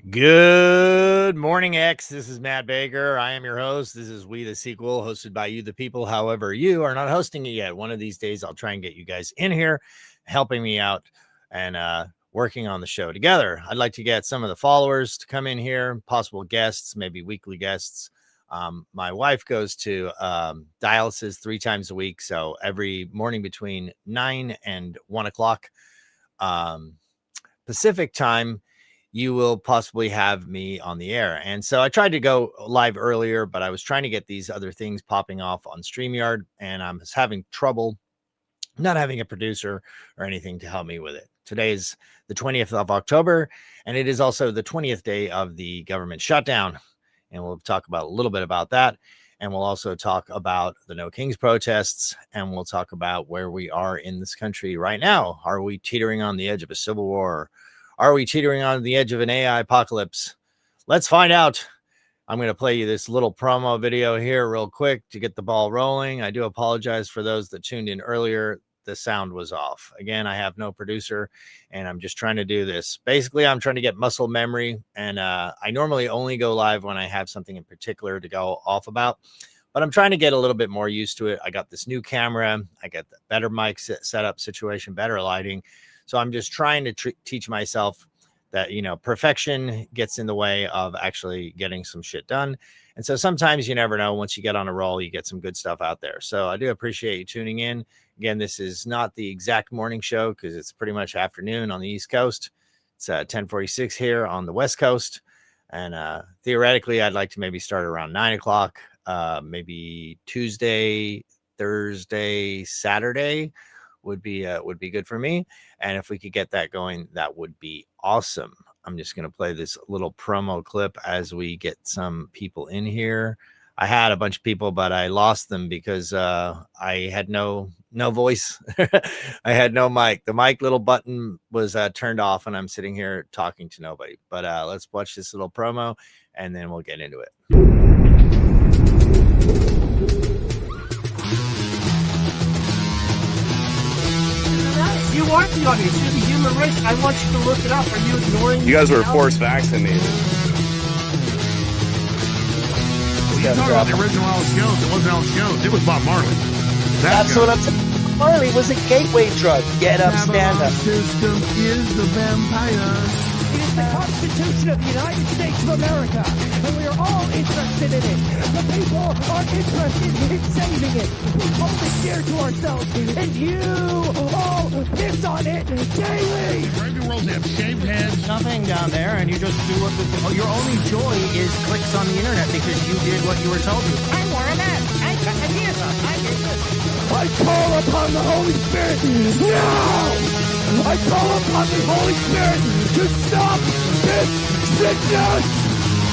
Good morning, X. This is Matt Baker. I am your host. This is We the Sequel, hosted by you, the people. However, you are not hosting it yet. One of these days, I'll try and get you guys in here, helping me out and working on the show together. I'd like to get some of the followers to come in here, possible guests, maybe weekly guests. My wife goes to dialysis 3 times a week, so every morning between 9 and 1 o'clock Pacific time, you will possibly have me on the air. And so I tried to go live earlier, but I was trying to get these other things popping off on StreamYard, and I'm having trouble not having a producer or anything to help me with it. Today is the 20th of October, and it is also the 20th day of the government shutdown. And we'll talk about a little bit about that. And we'll also talk about the No Kings protests, and we'll talk about where we are in this country right now. Are we teetering on the edge of a civil war? Are we teetering on the edge of an AI apocalypse? Let's find out. I'm going to play you this little promo video here real quick to get the ball rolling. I do apologize for those that tuned in earlier. The sound was off. Again, I have no producer, and I'm just trying to do this. Basically, I'm trying to get muscle memory, and I normally only go live when I have something in particular to go off about, but I'm trying to get a little bit more used to it. I got this new camera. I got the better mic setup situation, better lighting. So I'm just trying to teach myself that, perfection gets in the way of actually getting some shit done. And so sometimes you never know. Once you get on a roll, you get some good stuff out there. So I do appreciate you tuning in. Again, this is not the exact morning show because it's pretty much afternoon on the East Coast. It's 10:46 here on the West Coast. And theoretically, I'd like to maybe start around 9 o'clock, maybe Tuesday, Thursday, Saturday would be good for me. And if we could get that going, that would be awesome. I'm just going to play this little promo clip as we get some people in here. I had a bunch of people, but I lost them because I had no voice. I had no mic. The mic little button was turned off, and I'm sitting here talking to nobody. But let's watch this little promo, and then we'll get into it. You are the audience. You're the human race. I want you to look it up. Are you ignoring? You guys were forced vaccinated. You talking about the original Alex Jones? It wasn't Alex Jones. It was Bob Marley. That's what I'm saying. Marley was a gateway drug. Get up, stand up. System is the vampire. It is the Constitution of the United States of America, and we are all interested in it. The people are interested in saving it. We hold it dear to ourselves, and you all piss on it daily. Randy Rolls have shaved heads. Nothing down there, and you just do what your only joy is clicks on the internet because you did what you were told to. I wore a mask. I cut my ears off. I did this. I call upon the Holy Spirit now! I call upon the Holy Spirit to stop this sickness!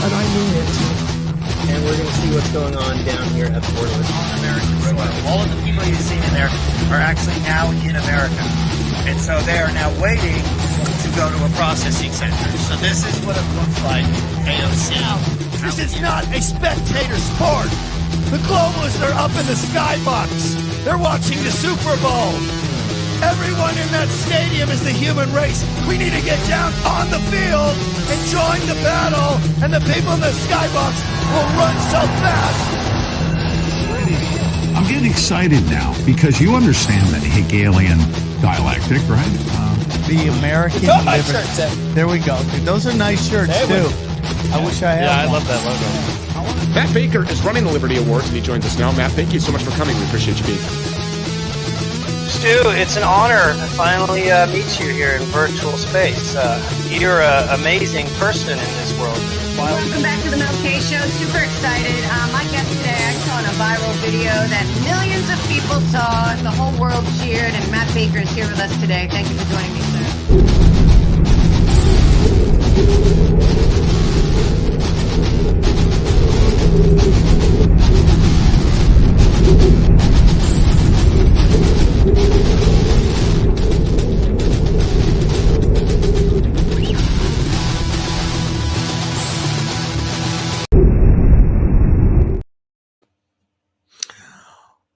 And I mean it. And we're going to see what's going on down here at Portland. On American soil. All of the people you've seen in there are actually now in America. And so they are now waiting to go to a processing center. So this is what it looks like, AOC. This is not a spectator sport. The globalists are up in the skybox. They're watching the Super Bowl. Everyone in that stadium is the human race. We need to get down on the field and join the battle, and the people in the skybox will run so fast. I'm getting excited now because you understand the Hegelian dialectic, right? The American Shirts, There we go. Dude, those are nice shirts, too. I wish I had one. I love that logo. Matt Baker is running the Liberty Awards, and he joins us now. Matt, thank you so much for coming. We appreciate you being here. Stu, it's an honor to finally meet you here in virtual space. You're an amazing person in this world. Welcome back to the Mel K Show. Super excited. My guest today, I saw in a viral video that millions of people saw. The whole world cheered, and Matt Baker is here with us today. Thank you for joining me,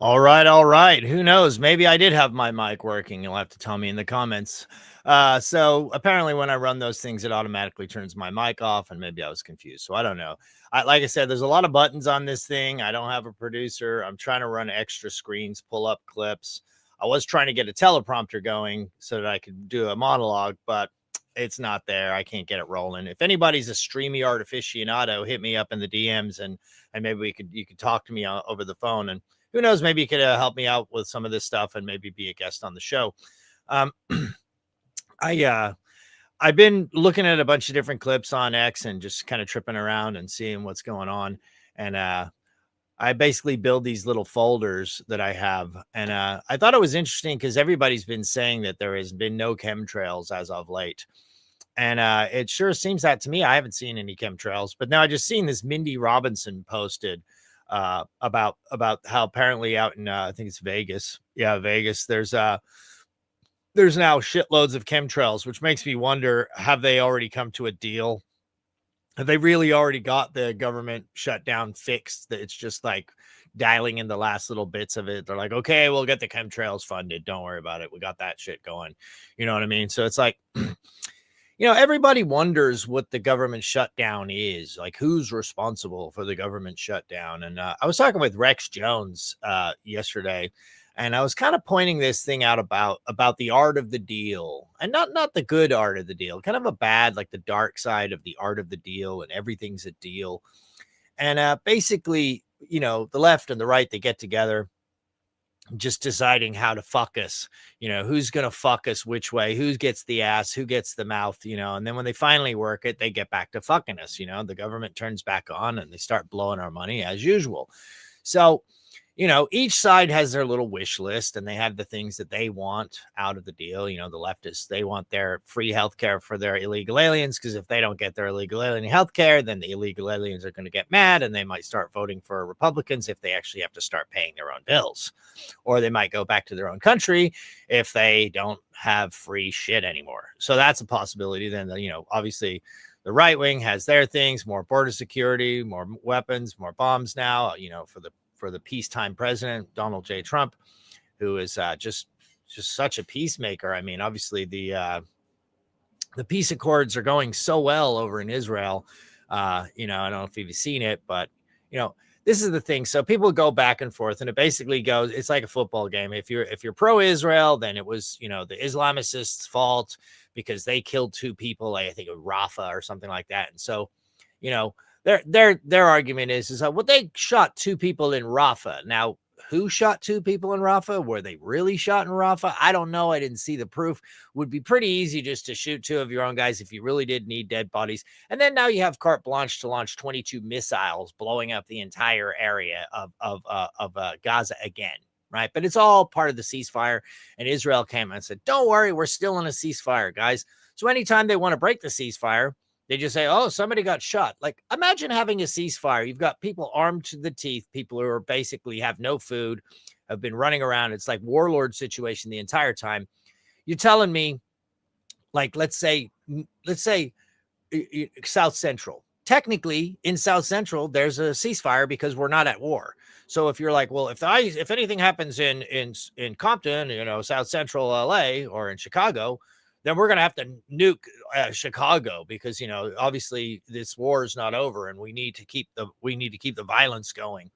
All right, all right. Who knows? Maybe I did have my mic working. You'll have to tell me in the comments. So apparently, when I run those things, it automatically turns my mic off, and maybe I was confused. So I don't know. Like I said, there's a lot of buttons on this thing. I don't have a producer. I'm trying to run extra screens, pull up clips. I was trying to get a teleprompter going so that I could do a monologue, but it's not there. I can't get it rolling. If anybody's a StreamYard aficionado, hit me up in the DMs, and maybe you could talk to me over the phone. And who knows, maybe you could help me out with some of this stuff and maybe be a guest on the show. I've been looking at a bunch of different clips on X and just kind of tripping around and seeing what's going on. And I basically build these little folders that I have. And I thought it was interesting because everybody's been saying that there has been no chemtrails as of late. And it sure seems that to me. I haven't seen any chemtrails, but now I just seen this Mindy Robinson posted about how apparently out in I think it's Vegas. Yeah, Vegas. There's now shitloads of chemtrails, which makes me wonder, have they already come to a deal? Have they really already got the government shutdown fixed? That it's just like dialing in the last little bits of it. They're like, okay, we'll get the chemtrails funded. Don't worry about it. We got that shit going. You know what I mean? So it's like, everybody wonders what the government shutdown is. Like, who's responsible for the government shutdown? And I was talking with Rex Jones yesterday, and I was kind of pointing this thing out about the art of the deal, and not the good art of the deal, kind of a bad, like the dark side of the art of the deal, and everything's a deal. And basically, the left and the right, they get together, just deciding how to fuck us, who's going to fuck us which way, who gets the ass, who gets the mouth, and then when they finally work it, they get back to fucking us. The government turns back on and they start blowing our money as usual. So, each side has their little wish list, and they have the things that they want out of the deal. The leftists, they want their free healthcare for their illegal aliens, because if they don't get their illegal alien healthcare, then the illegal aliens are going to get mad, and they might start voting for Republicans if they actually have to start paying their own bills, or they might go back to their own country if they don't have free shit anymore. So that's a possibility. Then, obviously the right wing has their things: more border security, more weapons, more bombs now, for the peacetime president, Donald J. Trump, who is just such a peacemaker. I mean, obviously the peace accords are going so well over in Israel. I don't know if you've seen it, but this is the thing. So people go back and forth, and it basically goes, it's like a football game. If you're pro-Israel, then it was, the Islamicists' fault because they killed 2 people, I think of Rafah or something like that. And so, their argument is that, well, they shot 2 people in Rafah. Now, who shot 2 people in Rafah? Were they really shot in Rafah? I don't know. I didn't see the proof. Would be pretty easy just to shoot 2 of your own guys if you really did need dead bodies. And then now you have carte blanche to launch 22 missiles, blowing up the entire area of Gaza again. Right. But it's all part of the ceasefire. And Israel came and said, don't worry, we're still in a ceasefire, guys. So anytime they want to break the ceasefire, they just say, oh, somebody got shot. Like, imagine having a ceasefire. You've got people armed to the teeth, people who are basically have no food, have been running around. It's like warlord situation the entire time. You're telling me, like, let's say South Central. Technically, in South Central, there's a ceasefire because we're not at war. So if you're like, well, if anything happens in Compton, South Central LA, or in Chicago, then we're going to have to nuke Chicago because, obviously this war is not over, and we need to keep the violence going.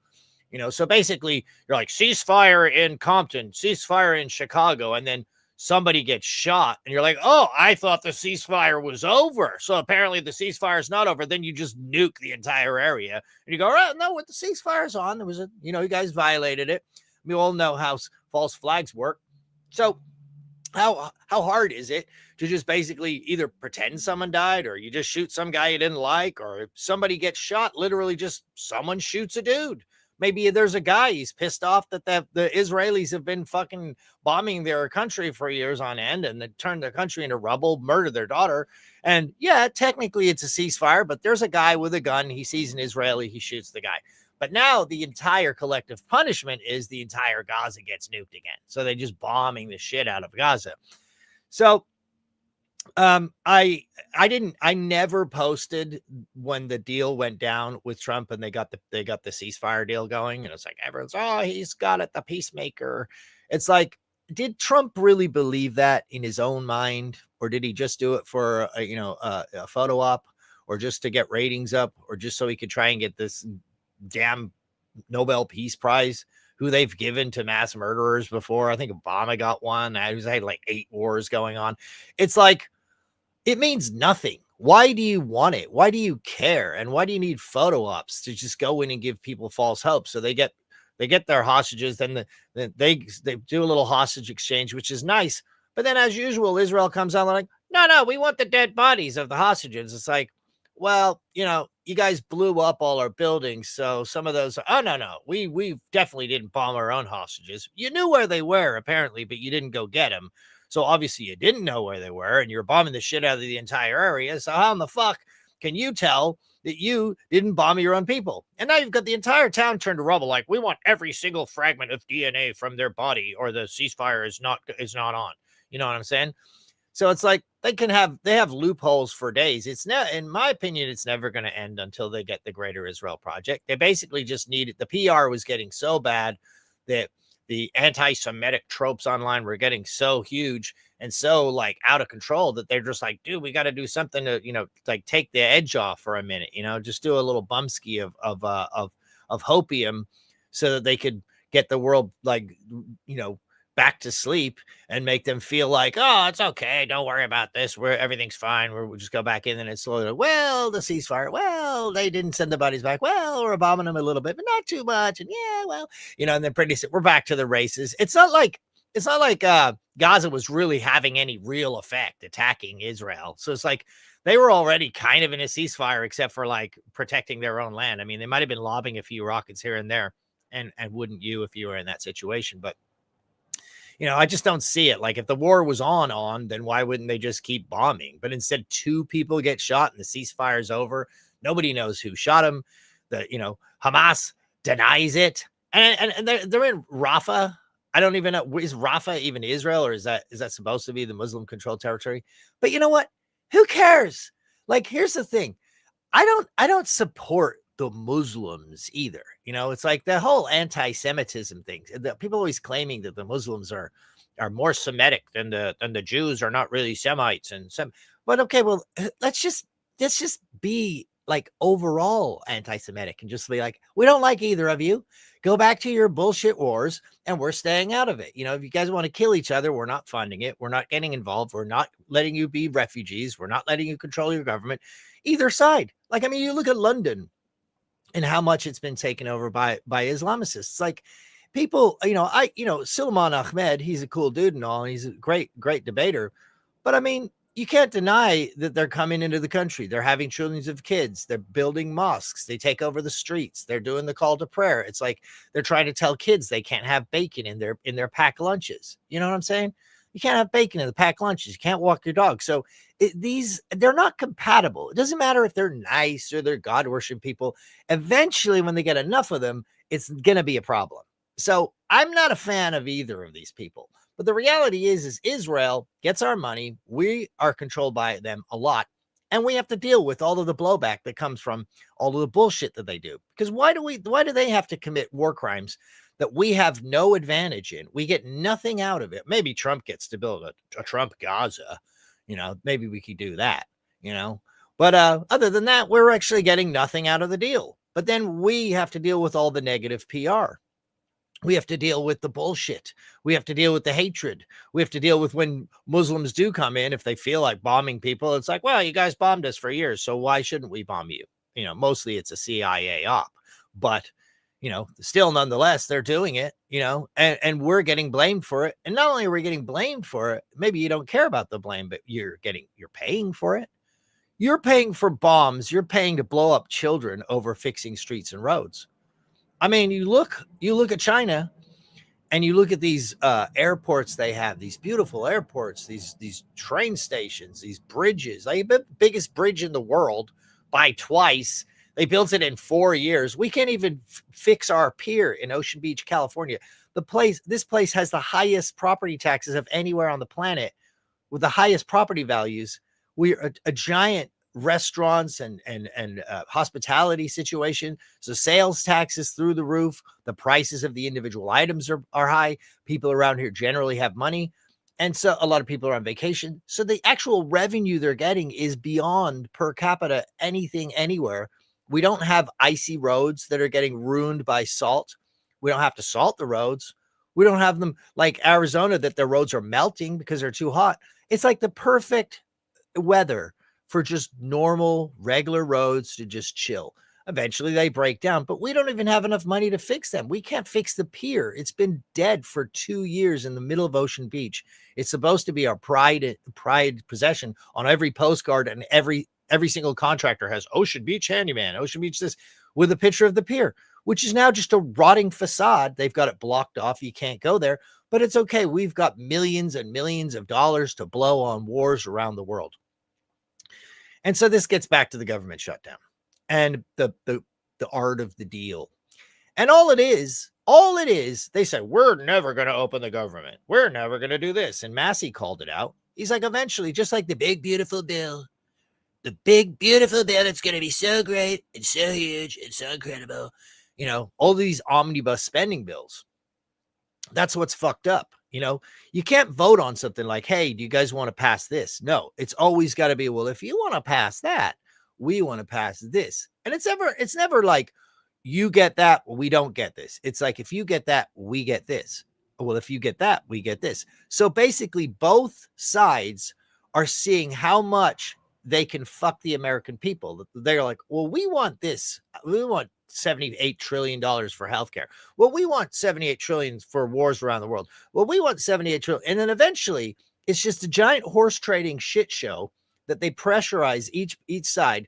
So basically you're like, ceasefire in Compton, ceasefire in Chicago, and then somebody gets shot and you're like, oh, I thought the ceasefire was over. So apparently the ceasefire is not over. Then you just nuke the entire area and you go, oh, no, with the ceasefire's on, there was you guys violated it. We all know how false flags work. So how hard is it to just basically either pretend someone died, or you just shoot some guy you didn't like, or if somebody gets shot, literally just someone shoots a dude. Maybe there's a guy, he's pissed off that the Israelis have been fucking bombing their country for years on end, and they turned their country into rubble, murdered their daughter. And yeah, technically it's a ceasefire, but there's a guy with a gun. He sees an Israeli, he shoots the guy. But now the entire collective punishment is the entire Gaza gets nuked again. So they're just bombing the shit out of Gaza. So I never posted when the deal went down with Trump and they got the ceasefire deal going, and it's like everyone's, oh, he's got it, the peacemaker. It's like, did Trump really believe that in his own mind, or did he just do it for a photo op, or just to get ratings up, or just so he could try and get this damn Nobel Peace Prize, who they've given to mass murderers before? I think Obama got one. He had like 8 wars going on. It's like, it means nothing. Why do you want it? Why do you care? And why do you need photo ops to just go in and give people false hope? So they get their hostages, then they do a little hostage exchange, which is nice. But then, as usual, Israel comes out like, no, we want the dead bodies of the hostages. It's like, well, you guys blew up all our buildings, so some of those. Oh no, we definitely didn't bomb our own hostages. You knew where they were apparently, but you didn't go get them. So obviously you didn't know where they were, and you're bombing the shit out of the entire area. So how in the fuck can you tell that you didn't bomb your own people? And now you've got the entire town turned to rubble. Like, we want every single fragment of DNA from their body, or the ceasefire is not on. You know what I'm saying? So it's like they have loopholes for days. It's not, in my opinion, it's never going to end until they get the Greater Israel Project. They basically just needed, the PR was getting so bad that the anti-Semitic tropes online were getting so huge and so like out of control that they're just like, dude, we got to do something to, like take the edge off for a minute, just do a little bumski of hopium so that they could get the world like, back to sleep and make them feel like, oh, it's okay, don't worry about this, everything's fine, we'll just go back in. And it's slowly, well, the ceasefire, well, they didn't send the bodies back, well, we're bombing them a little bit, but not too much, and yeah, well, and then pretty soon we're back to the races. It's not like Gaza was really having any real effect attacking Israel. So it's like they were already kind of in a ceasefire, except for like protecting their own land. I mean, they might have been lobbing a few rockets here and there, and wouldn't you if you were in that situation? But I just don't see it. Like, if the war was on, then why wouldn't they just keep bombing? But instead, 2 people get shot and the ceasefire's over. Nobody knows who shot them. Hamas denies it. And they're in Rafah. I don't even know. Is Rafah even Israel, or is that supposed to be the Muslim controlled territory? But you know what? Who cares? Like, here's the thing. I don't support the Muslims either. It's like the whole anti-Semitism thing. People always claiming that the Muslims are more Semitic than the Jews are not really Semites but okay, well, let's just be like overall anti-Semitic and just be like, we don't like either of you. Go back to your bullshit wars, and we're staying out of it. If you guys want to kill each other, we're not funding it. We're not getting involved. We're not letting you be refugees. We're not letting you control your government. Either side. Like, I mean, you look at London and how much it's been taken over by Islamicists. Like, people, Suleiman Ahmed, he's a cool dude and all, and he's a great debater. But I mean, you can't deny that they're coming into the country. They're having trillions of kids. They're building mosques. They take over the streets. They're doing the call to prayer. It's like they're trying to tell kids they can't have bacon in their packed lunches. You know what I'm saying? You can't have bacon in the packed lunches. You can't walk your dog. So they're not compatible. It doesn't matter if they're nice or they're God-worshiping people. Eventually, when they get enough of them, it's going to be a problem. So I'm not a fan of either of these people. But the reality is Israel gets our money. We are controlled by them a lot. And we have to deal with all of the blowback that comes from all of the bullshit that they do. Because why do they have to commit war crimes that we have no advantage in? We get nothing out of it. Maybe Trump gets to build a Trump Gaza. Maybe we could do that, But other than that, we're actually getting nothing out of the deal. But then we have to deal with all the negative PR. We have to deal with the bullshit. We have to deal with the hatred. We have to deal with when Muslims do come in, if they feel like bombing people, it's like, well, you guys bombed us for years, so why shouldn't we bomb you? Mostly it's a CIA op, but still, nonetheless, they're doing it, and we're getting blamed for it. And not only are we getting blamed for it, maybe you don't care about the blame, but you're paying for it. You're paying for bombs. You're paying to blow up children over fixing streets and roads. I mean, you look at China, and you look at these airports they have, these beautiful airports, these train stations, these bridges, like the biggest bridge in the world by twice. They built it in 4 years. We can't even fix our pier in Ocean Beach, California. This place has the highest property taxes of anywhere on the planet, with the highest property values. We're a giant restaurants and hospitality situation. So sales taxes through the roof. The prices of the individual items are high. People around here generally have money. And so a lot of people are on vacation. So the actual revenue they're getting is beyond per capita anything anywhere. We don't have icy roads that are getting ruined by salt. We don't have to salt the roads. We don't have them like Arizona that their roads are melting because they're too hot. It's like the perfect weather for just normal, regular roads to just chill. Eventually they break down, but we don't even have enough money to fix them. We can't fix the pier. It's been dead for 2 years in the middle of Ocean Beach. It's supposed to be our pride possession on every postcard, and every single contractor has Ocean Beach handyman, Ocean Beach this, with a picture of the pier, which is now just a rotting facade. They've got it blocked off. You can't go there, but it's okay. We've got millions and millions of dollars to blow on wars around the world. And so this gets back to the government shutdown and the art of the deal. And all it is, they say, we're never going to open the government. We're never going to do this. And Massey called it out. He's like, eventually, just like the big, beautiful bill, that's going to be so great and so huge and so incredible. You know, all these omnibus spending bills. That's what's fucked up. You know, you can't vote on something like, hey, do you guys want to pass this? No, it's always got to be, well, if you want to pass that, we want to pass this. And it's never like you get that, we don't get this. It's like, if you get that, we get this. Well, if you get that, we get this. So basically both sides are seeing how much they can fuck the American people. They're like, well, we want this. We want $78 trillion for healthcare. Well, we want $78 trillion for wars around the world. Well, we want $78 trillion. And then eventually it's just a giant horse trading shit show that they pressurize each side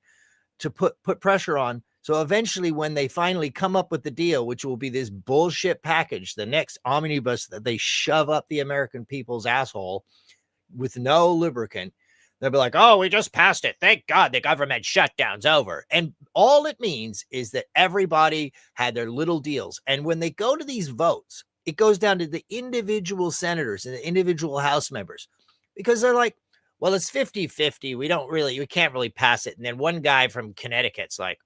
to put pressure on. So eventually when they finally come up with the deal, which will be this bullshit package, the next omnibus that they shove up the American people's asshole with no lubricant, they'll be like, oh, we just passed it. Thank God the government shutdown's over. And all it means is that everybody had their little deals. And when they go to these votes, it goes down to the individual senators and the individual House members, because they're like, well, it's 50-50. We can't really pass it. And then one guy from Connecticut's like,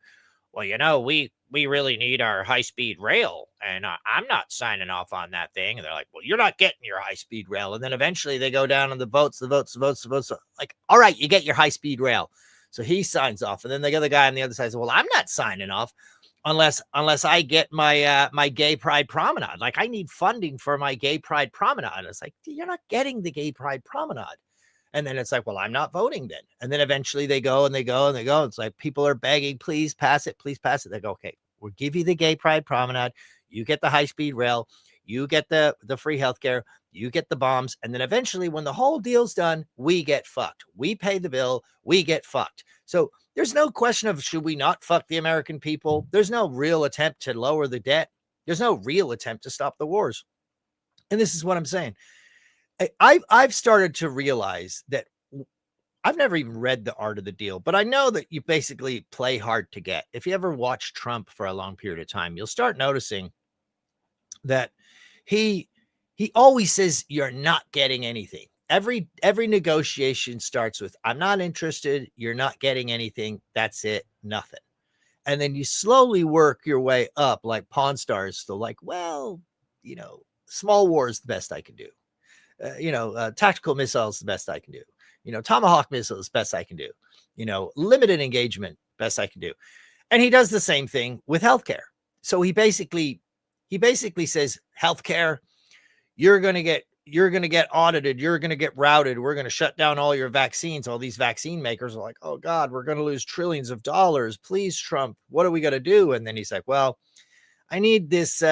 well, you know, we really need our high-speed rail, and I'm not signing off on that thing. And they're like, well, you're not getting your high-speed rail. And then eventually they go down on the votes. Like, all right, you get your high-speed rail. So he signs off. And then the other guy on the other side says, well, I'm not signing off unless I get my my gay pride promenade. Like, I need funding for my gay pride promenade. It's like, you're not getting the gay pride promenade. And then it's like, well, I'm not voting then. And then eventually they go. It's like people are begging, please pass it. Please pass it. They go, okay, we'll give you the gay pride promenade. You get the high-speed rail. You get the free healthcare. You get the bombs. And then eventually when the whole deal's done, we get fucked. We pay the bill. We get fucked. So there's no question of, should we not fuck the American people? There's no real attempt to lower the debt. There's no real attempt to stop the wars. And this is what I'm saying. I've started to realize that I've never even read The Art of the Deal, but I know that you basically play hard to get. If you ever watch Trump for a long period of time, you'll start noticing that he always says you're not getting anything. Every negotiation starts with, I'm not interested. You're not getting anything. That's it. Nothing. And then you slowly work your way up like Pawn Stars. So like, well, you know, small war is the best I can do. Tactical missiles, the best I can do. Tomahawk missiles, best I can do. Limited engagement, best I can do. And he does the same thing with healthcare. So he basically says, healthcare, you're going to get audited. You're going to get routed. We're going to shut down all your vaccines. All these vaccine makers are like, oh God, we're going to lose trillions of dollars. Please, Trump, what are we going to do? And then he's like, well, I need this,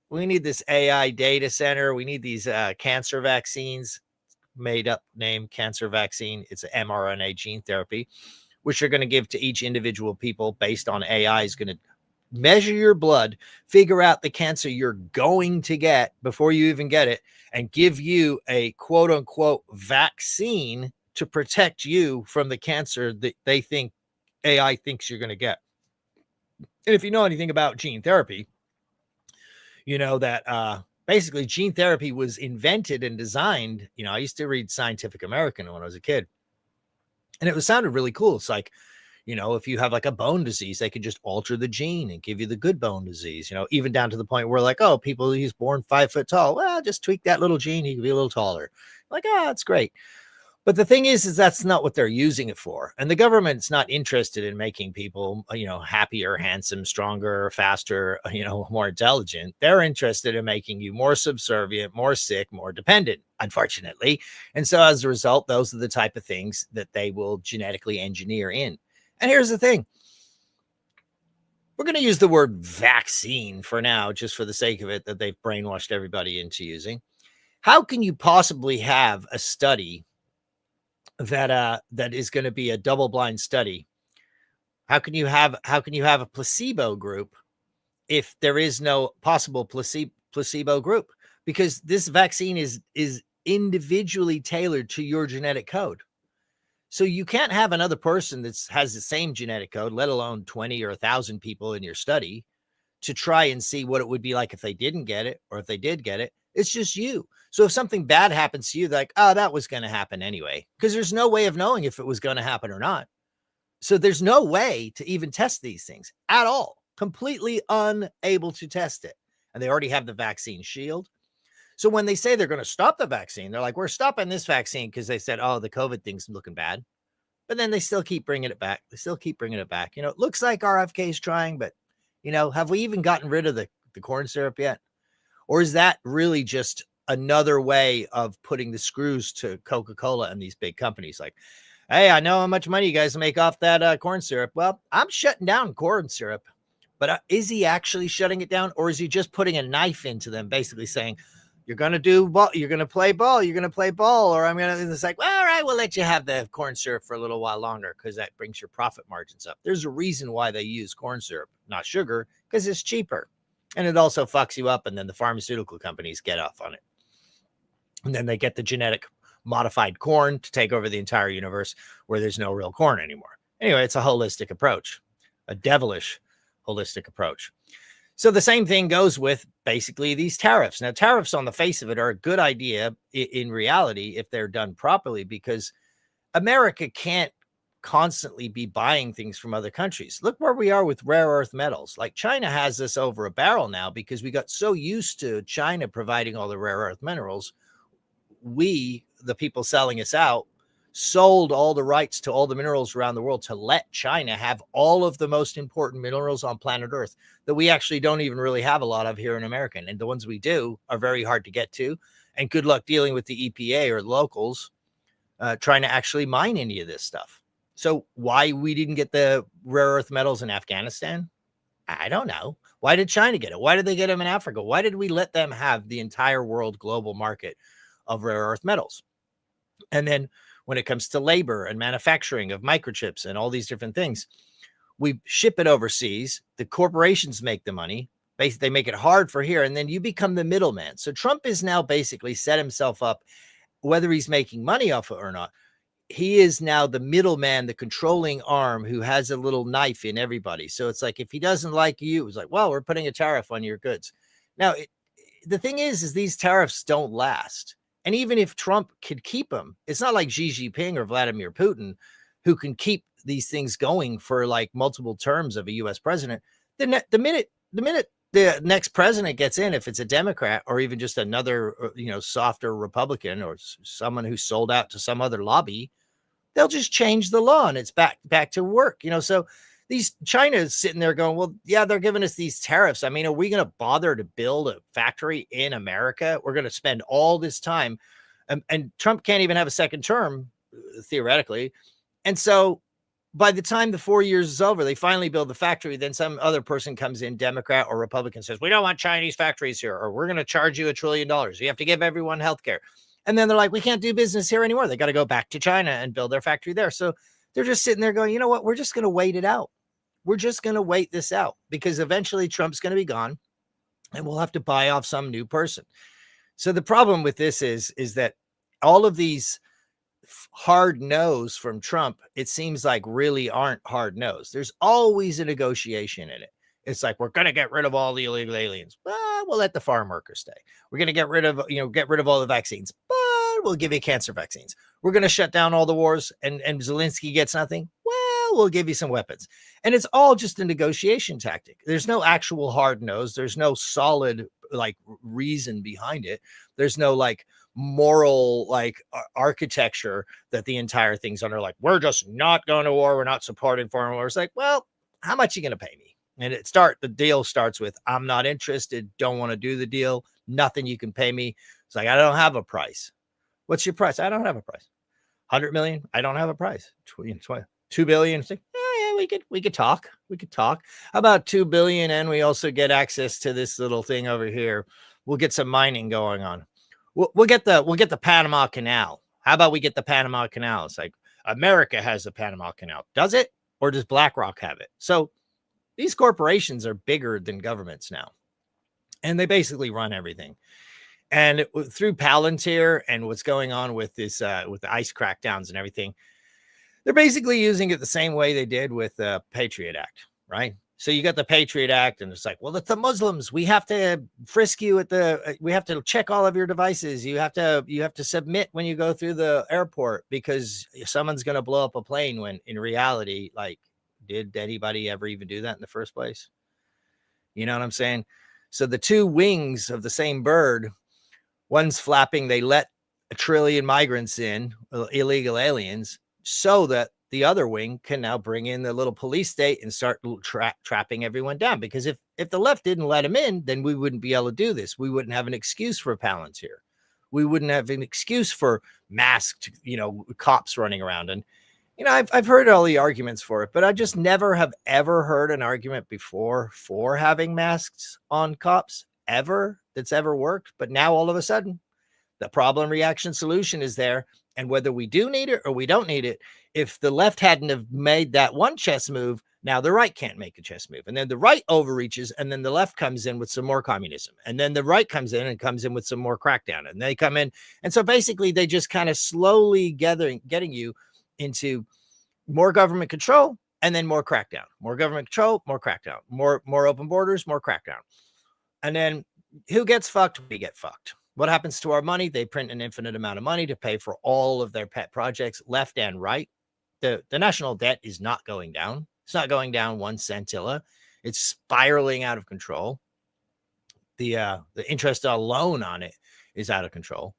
we need this AI data center. We need these cancer vaccines, made up name, cancer vaccine. It's an mRNA gene therapy, which you're going to give to each individual people based on AI is going to measure your blood, figure out the cancer you're going to get before you even get it, and give you a quote unquote vaccine to protect you from the cancer that they think AI thinks you're going to get. And if you know anything about gene therapy, you know that basically gene therapy was invented and designed. I used to read Scientific American when I was a kid, and it sounded really cool. It's like, if you have like a bone disease, they could just alter the gene and give you the good bone disease, even down to the point where like, oh, people, he's born 5 foot tall. Well, just tweak that little gene. He could be a little taller. Like, that's great. But the thing is that's not what they're using it for. And the government's not interested in making people, happier, handsome, stronger, faster, more intelligent. They're interested in making you more subservient, more sick, more dependent, unfortunately. And so as a result, those are the type of things that they will genetically engineer in. And here's the thing. We're going to use the word vaccine for now, just for the sake of it, that they've brainwashed everybody into using. How can you possibly have a study that is going to be a double-blind study? How can you have a placebo group if there is no possible placebo group? Because this vaccine is individually tailored to your genetic code. So you can't have another person that has the same genetic code, let alone 20 or 1,000 people in your study, to try and see what it would be like if they didn't get it, or if they did get it. It's just you. So if something bad happens to you, like, oh, that was going to happen anyway, because there's no way of knowing if it was going to happen or not. So there's no way to even test these things at all. Completely unable to test it. And they already have the vaccine shield. So when they say they're going to stop the vaccine, they're like, we're stopping this vaccine because they said, oh, the COVID thing's looking bad. But then they still keep bringing it back. They still keep bringing it back. It looks like RFK is trying, but, have we even gotten rid of the corn syrup yet? Or is that really just another way of putting the screws to Coca-Cola and these big companies? Like, hey, I know how much money you guys make off that corn syrup. Well, I'm shutting down corn syrup. But is he actually shutting it down? Or is he just putting a knife into them, basically saying, you're going to do ball, you're going to play ball, you're going to play ball, or I'm going to, it's like, well, all right, we'll let you have the corn syrup for a little while longer because that brings your profit margins up. There's a reason why they use corn syrup, not sugar, because it's cheaper. And it also fucks you up, and then the pharmaceutical companies get off on it. And then they get the genetic modified corn to take over the entire universe where there's no real corn anymore. Anyway, it's a holistic approach, a devilish holistic approach. So the same thing goes with basically these tariffs. Now, tariffs on the face of it are a good idea in reality if they're done properly, because America can't constantly be buying things from other countries. Look where we are with rare earth metals. Like, China has this over a barrel now because we got so used to China providing all the rare earth minerals. We, the people selling us out, sold all the rights to all the minerals around the world to let China have all of the most important minerals on planet Earth that we actually don't even really have a lot of here in America. And the ones we do are very hard to get to. And good luck dealing with the EPA or locals trying to actually mine any of this stuff. So why we didn't get the rare earth metals in Afghanistan? I don't know. Why did China get it? Why did they get them in Africa? Why did we let them have the entire world global market of rare earth metals? And then when it comes to labor and manufacturing of microchips and all these different things, we ship it overseas. The corporations make the money. They make it hard for here. And then you become the middleman. So Trump is now basically set himself up, whether he's making money off it or not. He is now the middleman, the controlling arm who has a little knife in everybody. So it's like, if he doesn't like you, it's like, well, we're putting a tariff on your goods. Now, the thing is these tariffs don't last. And even if Trump could keep them, it's not like Xi Jinping or Vladimir Putin who can keep these things going for like multiple terms of a U.S. president. The minute the next president gets in, if it's a Democrat or even just another, softer Republican or someone who sold out to some other lobby, they'll just change the law and it's back to work. So China is sitting there going, well, yeah, they're giving us these tariffs. I mean, are we going to bother to build a factory in America? We're going to spend all this time. And Trump can't even have a second term, theoretically. And so by the time the 4 years is over, they finally build the factory. Then some other person comes in, Democrat or Republican, says, we don't want Chinese factories here, or we're going to charge you $1 trillion. You have to give everyone health care. And then they're like, we can't do business here anymore. They got to go back to China and build their factory there. So they're just sitting there going, you know what? We're just going to wait it out. We're just going to wait this out because eventually Trump's going to be gone and we'll have to buy off some new person. So the problem with this is that all of these hard no's from Trump, it seems like really aren't hard no's. There's always a negotiation in it. It's like, we're going to get rid of all the illegal aliens. We'll let the farm workers stay. We're going to get rid of all the vaccines, but we'll give you cancer vaccines. We're going to shut down all the wars, and Zelensky gets nothing. Well, we'll give you some weapons. And it's all just a negotiation tactic. There's no actual hard nose. There's no solid like reason behind it. There's no like moral like architecture that the entire thing's under. Like, we're just not going to war. We're not supporting foreign war. It's like, well, how much are you going to pay me? And the deal starts with, I'm not interested. Don't want to do the deal. Nothing you can pay me. It's like, I don't have a price. What's your price? I don't have a price. 100 million. I don't have a price. 2 billion. It's like, yeah, we could talk. We could talk about 2 billion. And we also get access to this little thing over here. We'll get some mining going on. We'll get the Panama Canal. How about we get the Panama Canal? It's like, America has the Panama Canal. Does it? Or does BlackRock have it? So these corporations are bigger than governments now, and they basically run everything. And through Palantir and what's going on with this, with the ICE crackdowns and everything, they're basically using it the same way they did with the Patriot Act, right? So you got the Patriot Act, and it's like, well, it's the Muslims. We have to frisk you we have to check all of your devices. You have to submit when you go through the airport because someone's going to blow up a plane, when in reality, like, did anybody ever even do that in the first place? You know what I'm saying? So the two wings of the same bird, one's flapping, they let 1 trillion migrants in, illegal aliens, so that the other wing can now bring in the little police state and start trapping everyone down. Because if the left didn't let them in, then we wouldn't be able to do this. We wouldn't have an excuse for Palantir. We wouldn't have an excuse for masked, cops running around. And I've heard all the arguments for it, but I just never have ever heard an argument before for having masks on cops ever that's ever worked. But now all of a sudden, the problem reaction solution is there. And whether we do need it or we don't need it, if the left hadn't have made that one chess move, now the right can't make a chess move. And then the right overreaches, and then the left comes in with some more communism. And then the right comes in with some more crackdown. And they come in. And so basically they just kind of slowly getting you into more government control, and then more crackdown, more government control, more crackdown, more open borders, more crackdown. And then who gets fucked? We get fucked. What happens to our money? They print an infinite amount of money to pay for all of their pet projects, left and right. The national debt is not going down. It's not going down one centilla. It's spiraling out of control. The interest alone on it is out of control.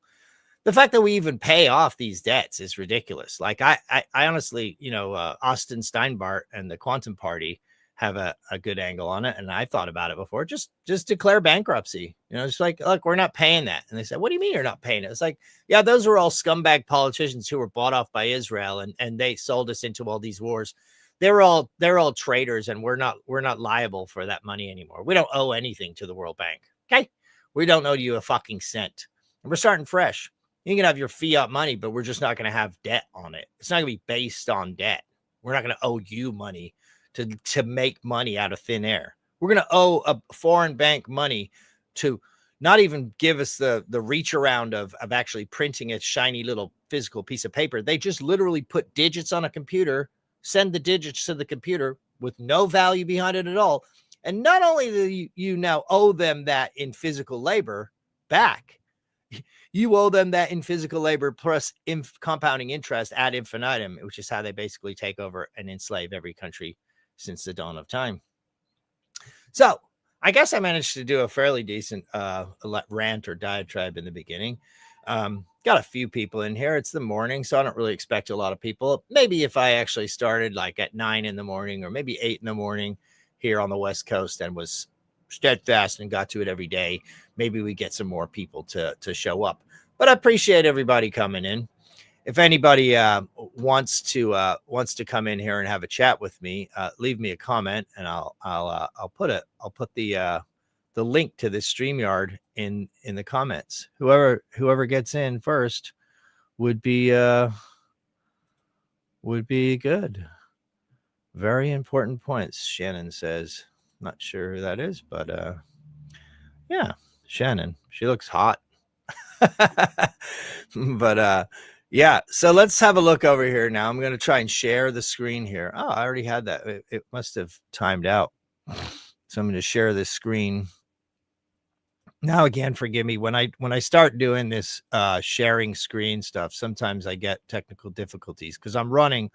The fact that we even pay off these debts is ridiculous. Like I honestly, Austin Steinbart and the Quantum Party have a good angle on it. And I've thought about it before. Just declare bankruptcy. It's like, look, we're not paying that. And they said, what do you mean you're not paying it? It's like, yeah, those are all scumbag politicians who were bought off by Israel, and they sold us into all these wars. They're all traitors, and we're not liable for that money anymore. We don't owe anything to the World Bank. Okay. We don't owe you a fucking cent. And we're starting fresh. You can have your fiat money, but we're just not going to have debt on it. It's not going to be based on debt. We're not going to owe you money to make money out of thin air. We're going to owe a foreign bank money to not even give us the reach around of actually printing a shiny little physical piece of paper. They just literally put digits on a computer, send the digits to the computer with no value behind it at all. And not only do you now owe them that in physical labor back, you owe them that in physical labor plus compounding interest ad infinitum, which is how they basically take over and enslave every country since the dawn of time. So I guess I managed to do a fairly decent rant or diatribe in the beginning. Got a few people in here. It's the morning, so I don't really expect a lot of people. Maybe if I actually started like at 9 in the morning or maybe 8 in the morning here on the West Coast and was steadfast and got to it every day, maybe we get some more people to show up. But I appreciate everybody coming in. If anybody wants to come in here and have a chat with me, leave me a comment, and I'll put the link to this StreamYard in the comments. Whoever gets in first would be good. Very important points, Shannon says. Not sure who that is, but yeah, Shannon. She looks hot. But yeah, so let's have a look over here now. I'm going to try and share the screen here. Oh, I already had that. It must have timed out. So I'm going to share this screen. Now, again, forgive me when I start doing this sharing screen stuff, sometimes I get technical difficulties because I'm running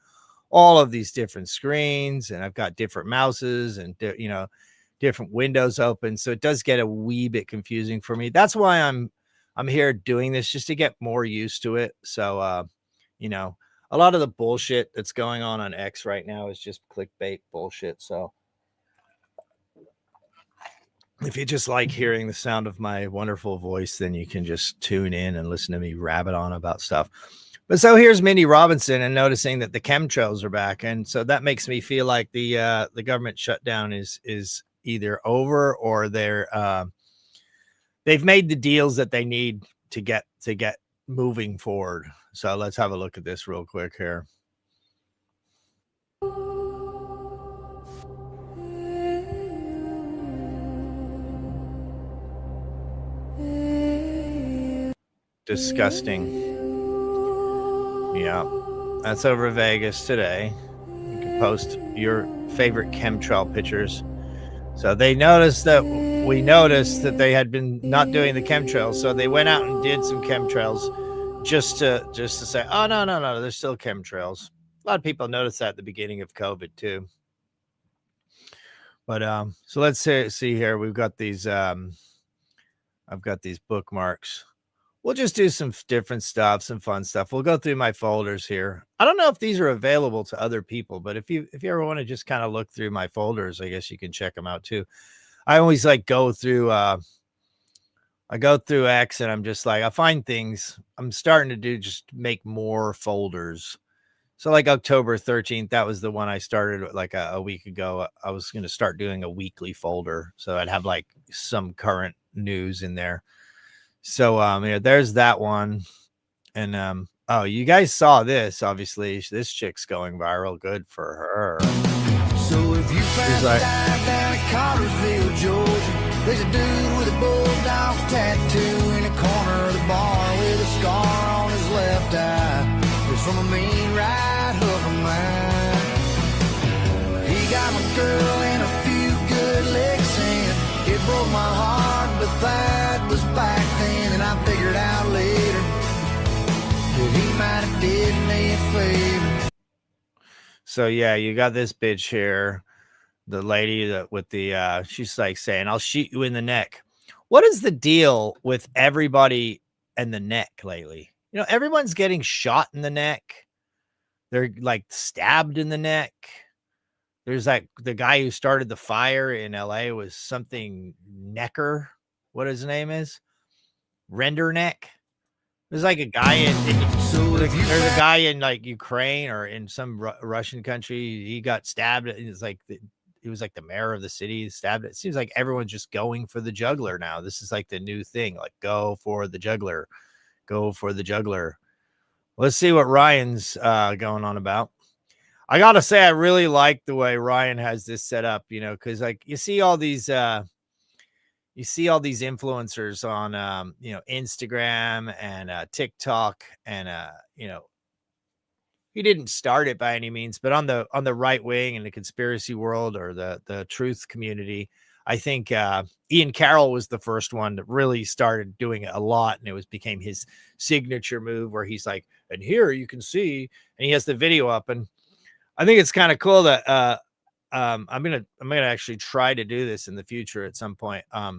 all of these different screens and I've got different mouses and different windows open. So it does get a wee bit confusing for me. That's why I'm here doing this, just to get more used to it. So a lot of the bullshit that's going on X right now is just clickbait bullshit. So if you just like hearing the sound of my wonderful voice, then you can just tune in and listen to me rabbit on about stuff. But so here's Mindy Robinson and noticing that the chemtrails are back. And so that makes me feel like the government shutdown is either over or they've made the deals that they need to get moving forward. So let's have a look at this real quick here. Disgusting. Yeah, that's over Vegas today. You can post your favorite chemtrail pictures. So we noticed that they had been not doing the chemtrails, so they went out and did some chemtrails just to say, oh no, there's still chemtrails. A lot of people noticed that at the beginning of COVID too. But so let's see here. We've got these. I've got these bookmarks. We'll just do some different stuff, some fun stuff. We'll go through my folders here. I don't know if these are available to other people, but if you ever want to just kind of look through my folders, I guess you can check them out too. I always go through X and I'm just like, I find things I'm starting to do, just make more folders. So like October 13th, that was the one I started like a week ago. I was going to start doing a weekly folder. So I'd have like some current news in there. So there's that one. And oh, you guys saw this. Obviously, this chick's going viral. Good for her. So if you find like, down in Cartersville, Georgia, there's a dude with a bulldog tattoo in the corner of the bar with a scar on his left eye. It's from a mean right hook of mine. He got my girl in a few good licks and it broke my heart, but that was back then. And I figured out later that he might have did me a favor. So yeah, you got this bitch here, the lady that with the she's like saying, I'll shoot you in the neck. What is the deal with everybody and the neck lately? Everyone's getting shot in the neck. They're like stabbed in the neck. There's like the guy who started the fire in LA was something Necker. What his name is? Render Neck. There's like a guy there's a guy in like Ukraine or in some Russian country. He got stabbed. It's like he was like the mayor of the city, stabbed. It seems like everyone's just going for the juggler now. This is like the new thing. Like go for the juggler. Go for the juggler. Let's see what Ryan's going on about. I gotta say, I really like the way Ryan has this set up. Because like you see all these influencers on Instagram and TikTok and he didn't start it by any means, but on the right wing in the conspiracy world or the truth community, I think Ian Carroll was the first one that really started doing it a lot, and it became his signature move where he's like, and here you can see, and he has the video up, and I think it's kind of cool that I'm gonna actually try to do this in the future at some point. I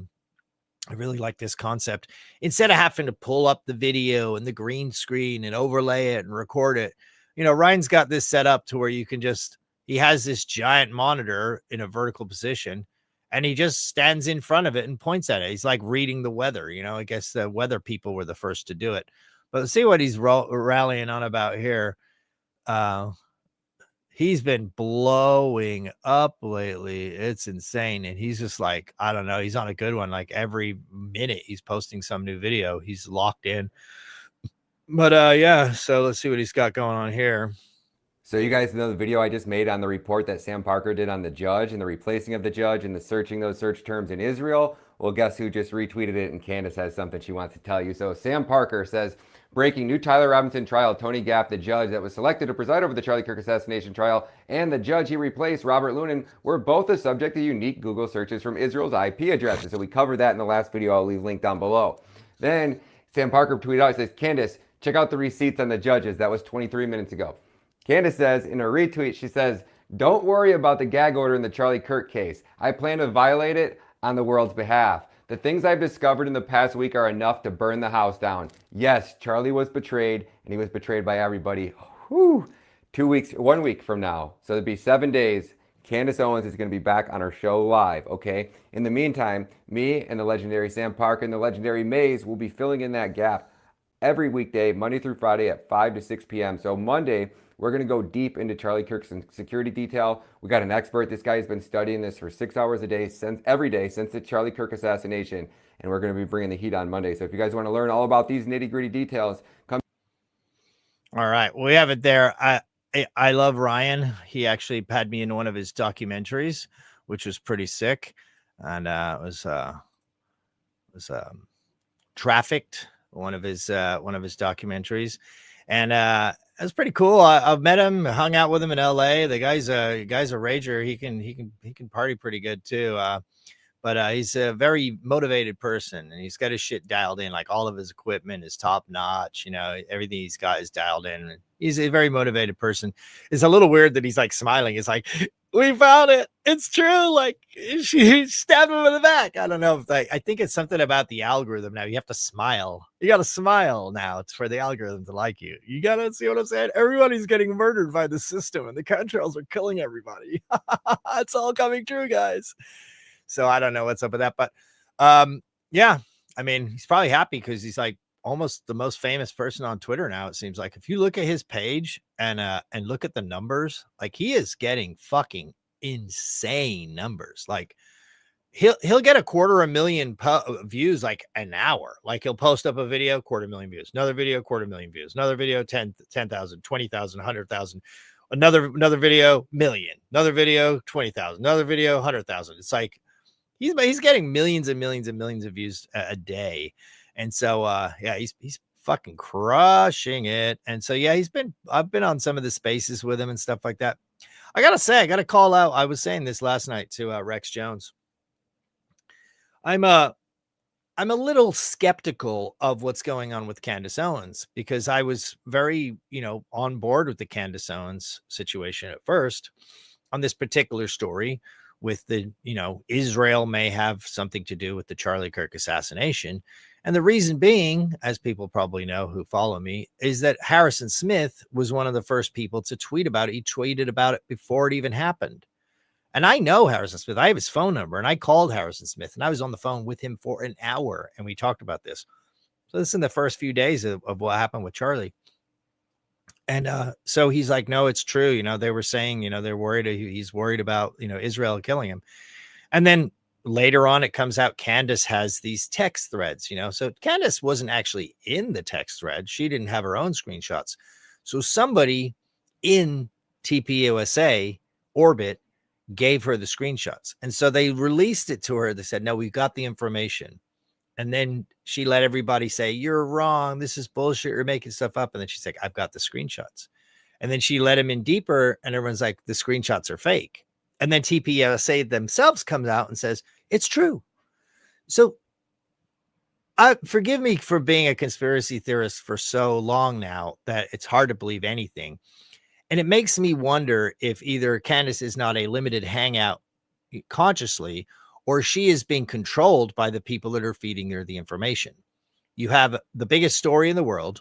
really like this concept. Instead of having to pull up the video and the green screen and overlay it and record it, Ryan's got this set up to where you can he has this giant monitor in a vertical position and he just stands in front of it and points at it. He's like reading the weather. I guess the weather people were the first to do it, but let's see what he's rallying on about here. He's been blowing up lately. It's insane. And he's just like, I don't know. He's on a good one. Like every minute he's posting some new video. He's locked in. But yeah, so let's see what he's got going on here. So you guys know the video I just made on the report that Sam Parker did on the judge and the replacing of the judge and the searching those search terms in Israel? Well, guess who just retweeted it, and Candace has something she wants to tell you. So Sam Parker says, Breaking new Tyler Robinson trial. Tony Gaff, the judge that was selected to preside over the Charlie Kirk assassination trial, and the judge he replaced, Robert Lunan, were both the subject of unique Google searches from Israel's IP addresses. So we covered that in the last video. I'll leave link down below. Then Sam Parker tweeted out, he says, Candace, check out the receipts on the judges. That was 23 minutes ago. Candace says in a retweet, she says, don't worry about the gag order in the Charlie Kirk case. I plan to violate it on the world's behalf. The things I've discovered in the past week are enough to burn the house down. Yes, Charlie was betrayed, and he was betrayed by everybody. Whew. 1 week from now. So it'll be 7 days. Candace Owens is going to be back on our show live, okay? In the meantime, me and the legendary Sam Parker and the legendary Maze will be filling in that gap every weekday, Monday through Friday at 5 to 6 p.m. So Monday, we're going to go deep into Charlie Kirk's security detail. We got an expert. This guy has been studying this for 6 hours a day, every day since the Charlie Kirk assassination. And we're going to be bringing the heat on Monday. So if you guys want to learn all about these nitty-gritty details, come. All right. Well, we have it there. I love Ryan. He actually had me in one of his documentaries, which was pretty sick. And it was Trafficked, one of his documentaries. And it was pretty cool. I've met him, hung out with him in LA. The guy's a rager. He can party pretty good too. But he's a very motivated person, and he's got his shit dialed in. Like all of his equipment is top notch. You know, everything he's got is dialed in. He's a very motivated person. It's a little weird that he's like smiling. It's like, we found it. It's true. Like she stabbed him in the back. I don't know if I think it's something about the algorithm now. You have to smile. You got to smile now. It's for the algorithm to like you. You got to see what I'm saying? Everybody's getting murdered by the system, and the chemtrails are killing everybody. It's all coming true, guys. So I don't know what's up with that, but yeah, I mean, he's probably happy because he's like almost the most famous person on Twitter now. It seems like if you look at his page and look at the numbers, like he is getting fucking insane numbers. Like he'll get 250,000 views like an hour. Like he'll post up a video, 250,000 views, another video, 250,000 views, another video, 10,000, 20,000, 100,000. Another video, million, another video, 20,000, another video, 100,000. It's like he's getting millions and millions and millions of views a day. And so yeah, he's fucking crushing it. And so yeah, I've been on some of the spaces with him and stuff like that. I gotta say, I gotta call out. I was saying this last night to Rex Jones. I'm a little skeptical of what's going on with Candace Owens, because I was very, on board with the Candace Owens situation at first on this particular story with the, Israel may have something to do with the Charlie Kirk assassination. And the reason being, as people probably know who follow me, is that Harrison Smith was one of the first people to tweet about it. He tweeted about it before it even happened. And I know Harrison Smith. I have his phone number, and I called Harrison Smith, and I was on the phone with him for an hour, and we talked about this. So this is in the first few days of what happened with Charlie. And so he's like, no, it's true. They were saying, they're worried. He's worried about, Israel killing him. And then later on, it comes out Candace has these text threads, So Candace wasn't actually in the text thread. She didn't have her own screenshots. So somebody in TPUSA orbit gave her the screenshots. And so they released it to her. They said, no, we've got the information. And then she let everybody say, you're wrong. This is bullshit. You're making stuff up. And then she's like, I've got the screenshots. And then she let him in deeper. And everyone's like, the screenshots are fake. And then TPUSA themselves comes out and says, it's true. So forgive me for being a conspiracy theorist for so long now that it's hard to believe anything. And it makes me wonder if either Candace is not a limited hangout consciously, or she is being controlled by the people that are feeding her the information. You have the biggest story in the world.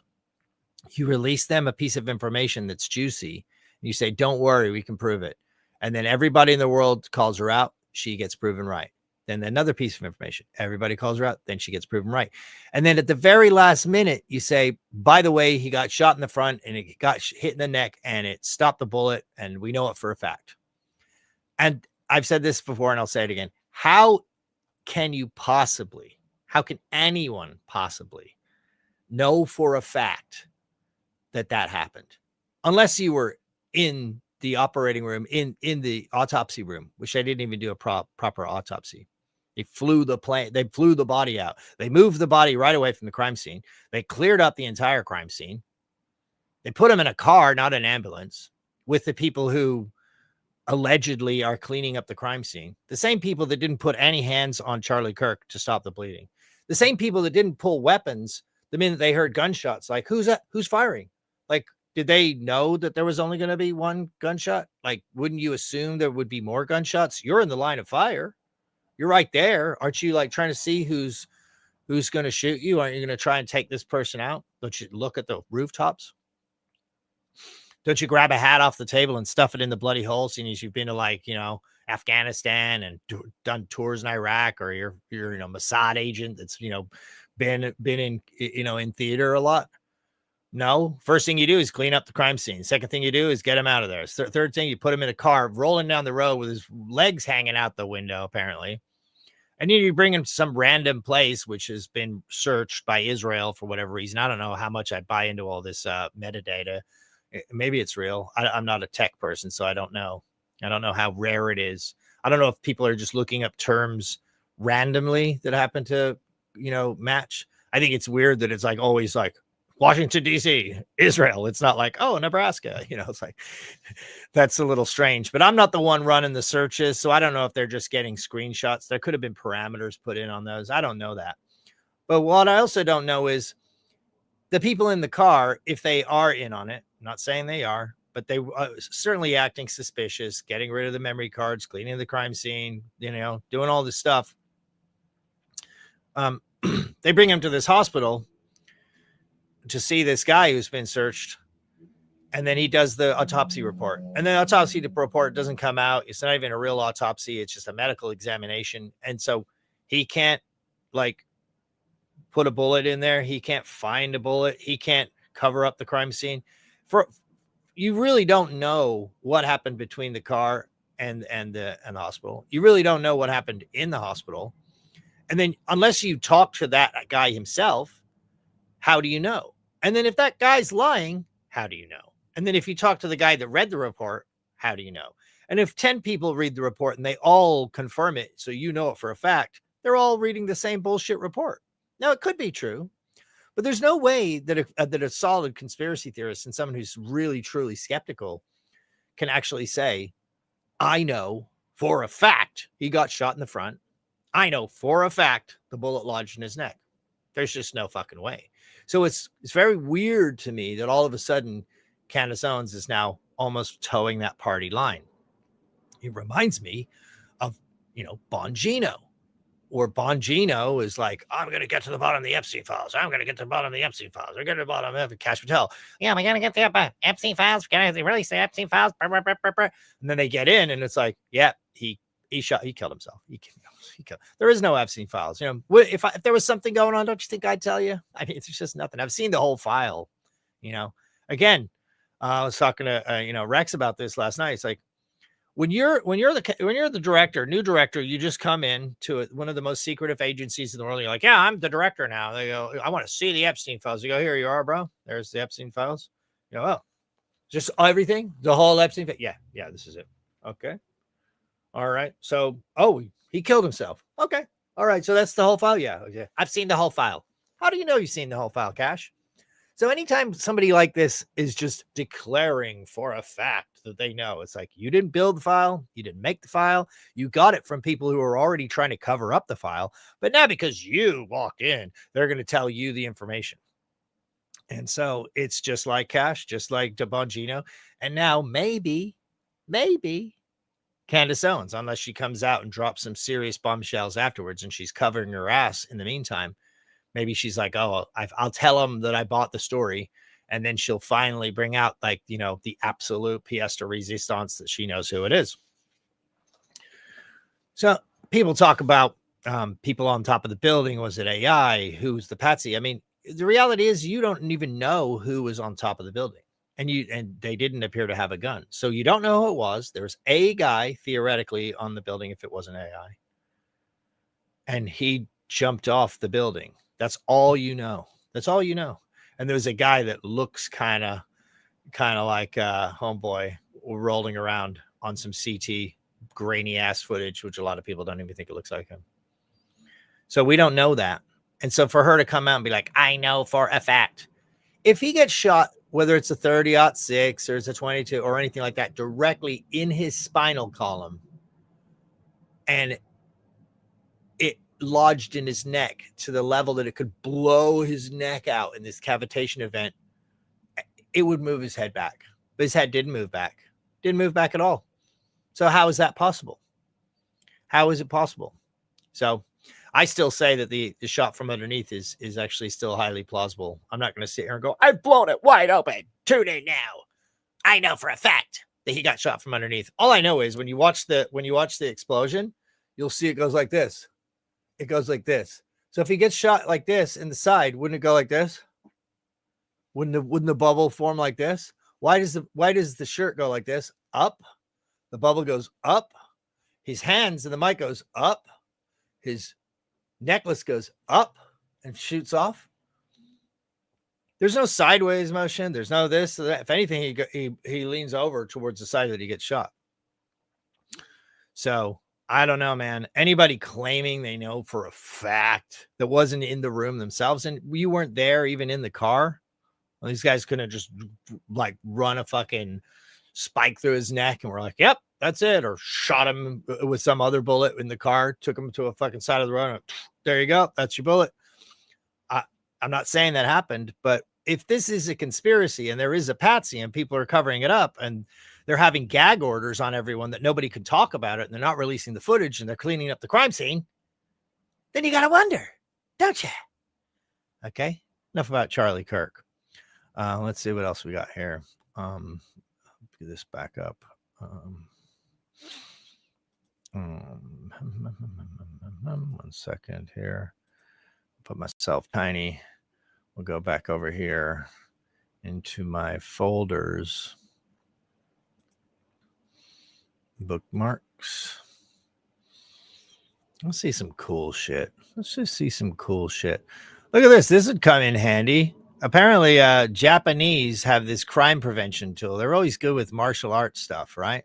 You release them a piece of information that's juicy. And you say, don't worry, we can prove it. And then everybody in the world calls her out. She gets proven right. Then another piece of information. Everybody calls her out. Then she gets proven right. And then at the very last minute, you say, by the way, he got shot in the front and it got hit in the neck and it stopped the bullet. And we know it for a fact. And I've said this before and I'll say it again. How can anyone possibly know for a fact that happened? Unless you were in the operating room, in the autopsy room, which I didn't even do a proper autopsy. They flew the plane. They flew the body out. They moved the body right away from the crime scene. They cleared up the entire crime scene. They put him in a car, not an ambulance, with the people who allegedly are cleaning up the crime scene. The same people that didn't put any hands on Charlie Kirk to stop the bleeding. The same people that didn't pull weapons the minute they heard gunshots. Like, who's that? Who's firing? Like, did they know that there was only going to be one gunshot? Like, wouldn't you assume there would be more gunshots? You're in the line of fire. You're right there. Aren't you like trying to see who's going to shoot you? Aren't you going to try and take this person out? Don't you look at the rooftops? Don't you grab a hat off the table and stuff it in the bloody hole, seeing as you've been to, like, you know, Afghanistan and done tours in Iraq, or you're you know, Mossad agent that's, you know, been in, you know, in theater a lot? No. First thing you do is clean up the crime scene. Second thing you do is get him out of there. Third thing, you put him in a car rolling down the road with his legs hanging out the window, apparently. And then you bring him to some random place which has been searched by Israel for whatever reason. I don't know how much I buy into all this metadata. Maybe it's real. I'm not a tech person, so I don't know. I don't know how rare it is. I don't know if people are just looking up terms randomly that happen to, you know, match. I think it's weird that it's like always like Washington, D.C., Israel. It's not like, oh, Nebraska. You know, it's like, that's a little strange. But I'm not the one running the searches, so I don't know if they're just getting screenshots. There could have been parameters put in on those. I don't know that. But what I also don't know is the people in the car, if they are in on it. I'm not saying they are, but they certainly acting suspicious, getting rid of the memory cards, cleaning the crime scene, you know, doing all this stuff. They bring him to this hospital to see this guy who's been searched. And then he does the autopsy report. And the autopsy report doesn't come out. It's not even a real autopsy. It's just a medical examination. And so he can't, like, put a bullet in there. He can't find a bullet. He can't cover up the crime scene. You really don't know what happened between the car and the hospital. You really don't know what happened in the hospital. And then unless you talk to that guy himself, how do you know? And then if that guy's lying, how do you know? And then if you talk to the guy that read the report, how do you know? And if 10 people read the report and they all confirm it, so you know it for a fact, they're all reading the same bullshit report. Now, it could be true, but there's no way that a solid conspiracy theorist and someone who's really, truly skeptical can actually say, I know for a fact he got shot in the front. I know for a fact the bullet lodged in his neck. There's just no fucking way. So it's very weird to me that all of a sudden Candace Owens is now almost towing that party line. It reminds me of, you know, Bongino. Or Bongino is like, I'm going to get to the bottom of the Epstein files. I'm going to get to the bottom of the Epstein files. We're going to the bottom of Cash Patel. Yeah, we're going to get the Epstein files. Can I really say Epstein files? And then they get in and it's like, yeah, he killed himself. He killed. There is no Epstein files. You know, if there was something going on, don't you think I'd tell you? I mean, it's just nothing. I've seen the whole file, you know. Again, I was talking to, you know, Rex about this last night. It's like, when you're the director, new director, you just come in to one of the most secretive agencies in the world. You're like, yeah, I'm the director now. They go, I want to see the Epstein files. You go, here you are, bro. There's the Epstein files. You go, oh, just everything, the whole Epstein. Yeah, this is it. Okay, all right. So, oh, he killed himself. Okay, all right. So that's the whole file. Yeah, okay. I've seen the whole file. How do you know you've seen the whole file, Cash? So anytime somebody like this is just declaring for a fact that they know, it's like, you didn't build the file, you didn't make the file, you got it from people who are already trying to cover up the file, but now because you walked in, they're going to tell you the information. And so it's just like Cash, just like Bongino, and now maybe Candace Owens, unless she comes out and drops some serious bombshells afterwards and she's covering her ass in the meantime. Maybe she's like, oh, I'll tell them that I bought the story. And then she'll finally bring out, like, you know, the absolute pièce de résistance that she knows who it is. So people talk about people on top of the building. Was it AI? Who's the patsy? I mean, the reality is you don't even know who was on top of the building. And they didn't appear to have a gun. So you don't know who it was. There was a guy theoretically on the building if it wasn't AI. And he jumped off the building. That's all you know. That's all you know. And there's a guy that looks kind of like homeboy rolling around on some CT grainy ass footage, which a lot of people don't even think it looks like him. So we don't know that. And so for her to come out and be like, I know for a fact, if he gets shot, whether it's a 30-06 or it's a 22 or anything like that, directly in his spinal column, and it lodged in his neck to the level that it could blow his neck out in this cavitation event, it would move his head back. But his head didn't move back. Didn't move back at all. So how is that possible? How is it possible? So I still say that the shot from underneath is actually still highly plausible. I'm not going to sit here and go, I've blown it wide open. Tune in now. I know for a fact that he got shot from underneath. All I know is when you watch the explosion, you'll see it goes like this. It goes like this. So if he gets shot like this in the side, wouldn't it go like this? Wouldn't the bubble form like this? Why does the shirt go like this? Up. The bubble goes up. His hands and the mic goes up. His necklace goes up and shoots off. There's no sideways motion. There's no this or that. If anything, he leans over towards the side that he gets shot. So I don't know, man. Anybody claiming they know for a fact that wasn't in the room themselves, and you weren't there even in the car. Well, these guys couldn't just like run a fucking spike through his neck and we're like, yep, that's it. Or shot him with some other bullet in the car, took him to a fucking side of the road. And, there you go. That's your bullet. I'm not saying that happened, but if this is a conspiracy and there is a patsy and people are covering it up and they're having gag orders on everyone that nobody could talk about it and they're not releasing the footage and they're cleaning up the crime scene, then you got to wonder, don't you? Okay. Enough about Charlie Kirk. Let's see what else we got here. Get this back up. One second here. Put myself tiny. We'll go back over here into my folders. Bookmarks. Let's see some cool shit. Let's just see some cool shit. Look at this. This would come in handy. Apparently, Japanese have this crime prevention tool. They're always good with martial arts stuff, right?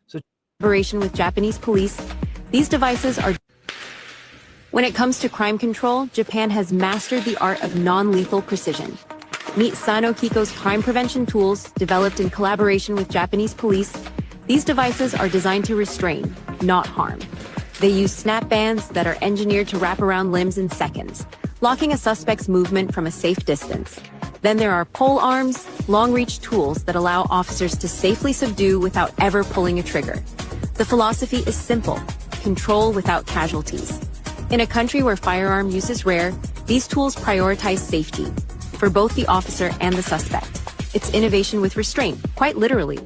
So, collaboration with Japanese police, these devices are. When it comes to crime control, Japan has mastered the art of non-lethal precision. Meet Sano Kiko's crime prevention tools, developed in collaboration with Japanese police. These devices are designed to restrain, not harm. They use snap bands that are engineered to wrap around limbs in seconds, locking a suspect's movement from a safe distance. Then there are pole arms, long-reach tools that allow officers to safely subdue without ever pulling a trigger. The philosophy is simple: control without casualties. In a country where firearm use is rare, these tools prioritize safety for both the officer and the suspect. It's innovation with restraint, quite literally.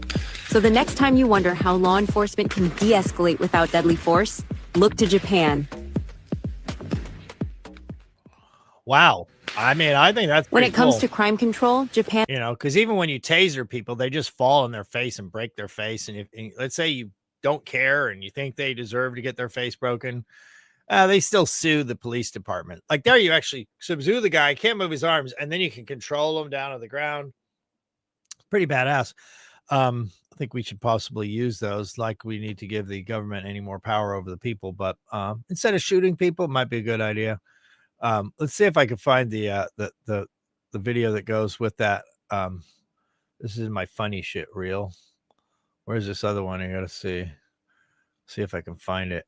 So the next time you wonder how law enforcement can de-escalate without deadly force, look to Japan. Wow. I mean, I think that's when it comes cool. To crime control, Japan. You know, because even when you taser people, they just fall on their face and break their face. And let's say you don't care and you think they deserve to get their face broken, they still sue the police department. Like there, you actually subdue the guy, can't move his arms, and then you can control him down to the ground. Pretty badass. I think we should possibly use those. Like we need to give the government any more power over the people, but instead of shooting people, it might be a good idea. Let's see if I can find the video that goes with that. This is my funny shit reel. Where's this other one? I gotta see if I can find it.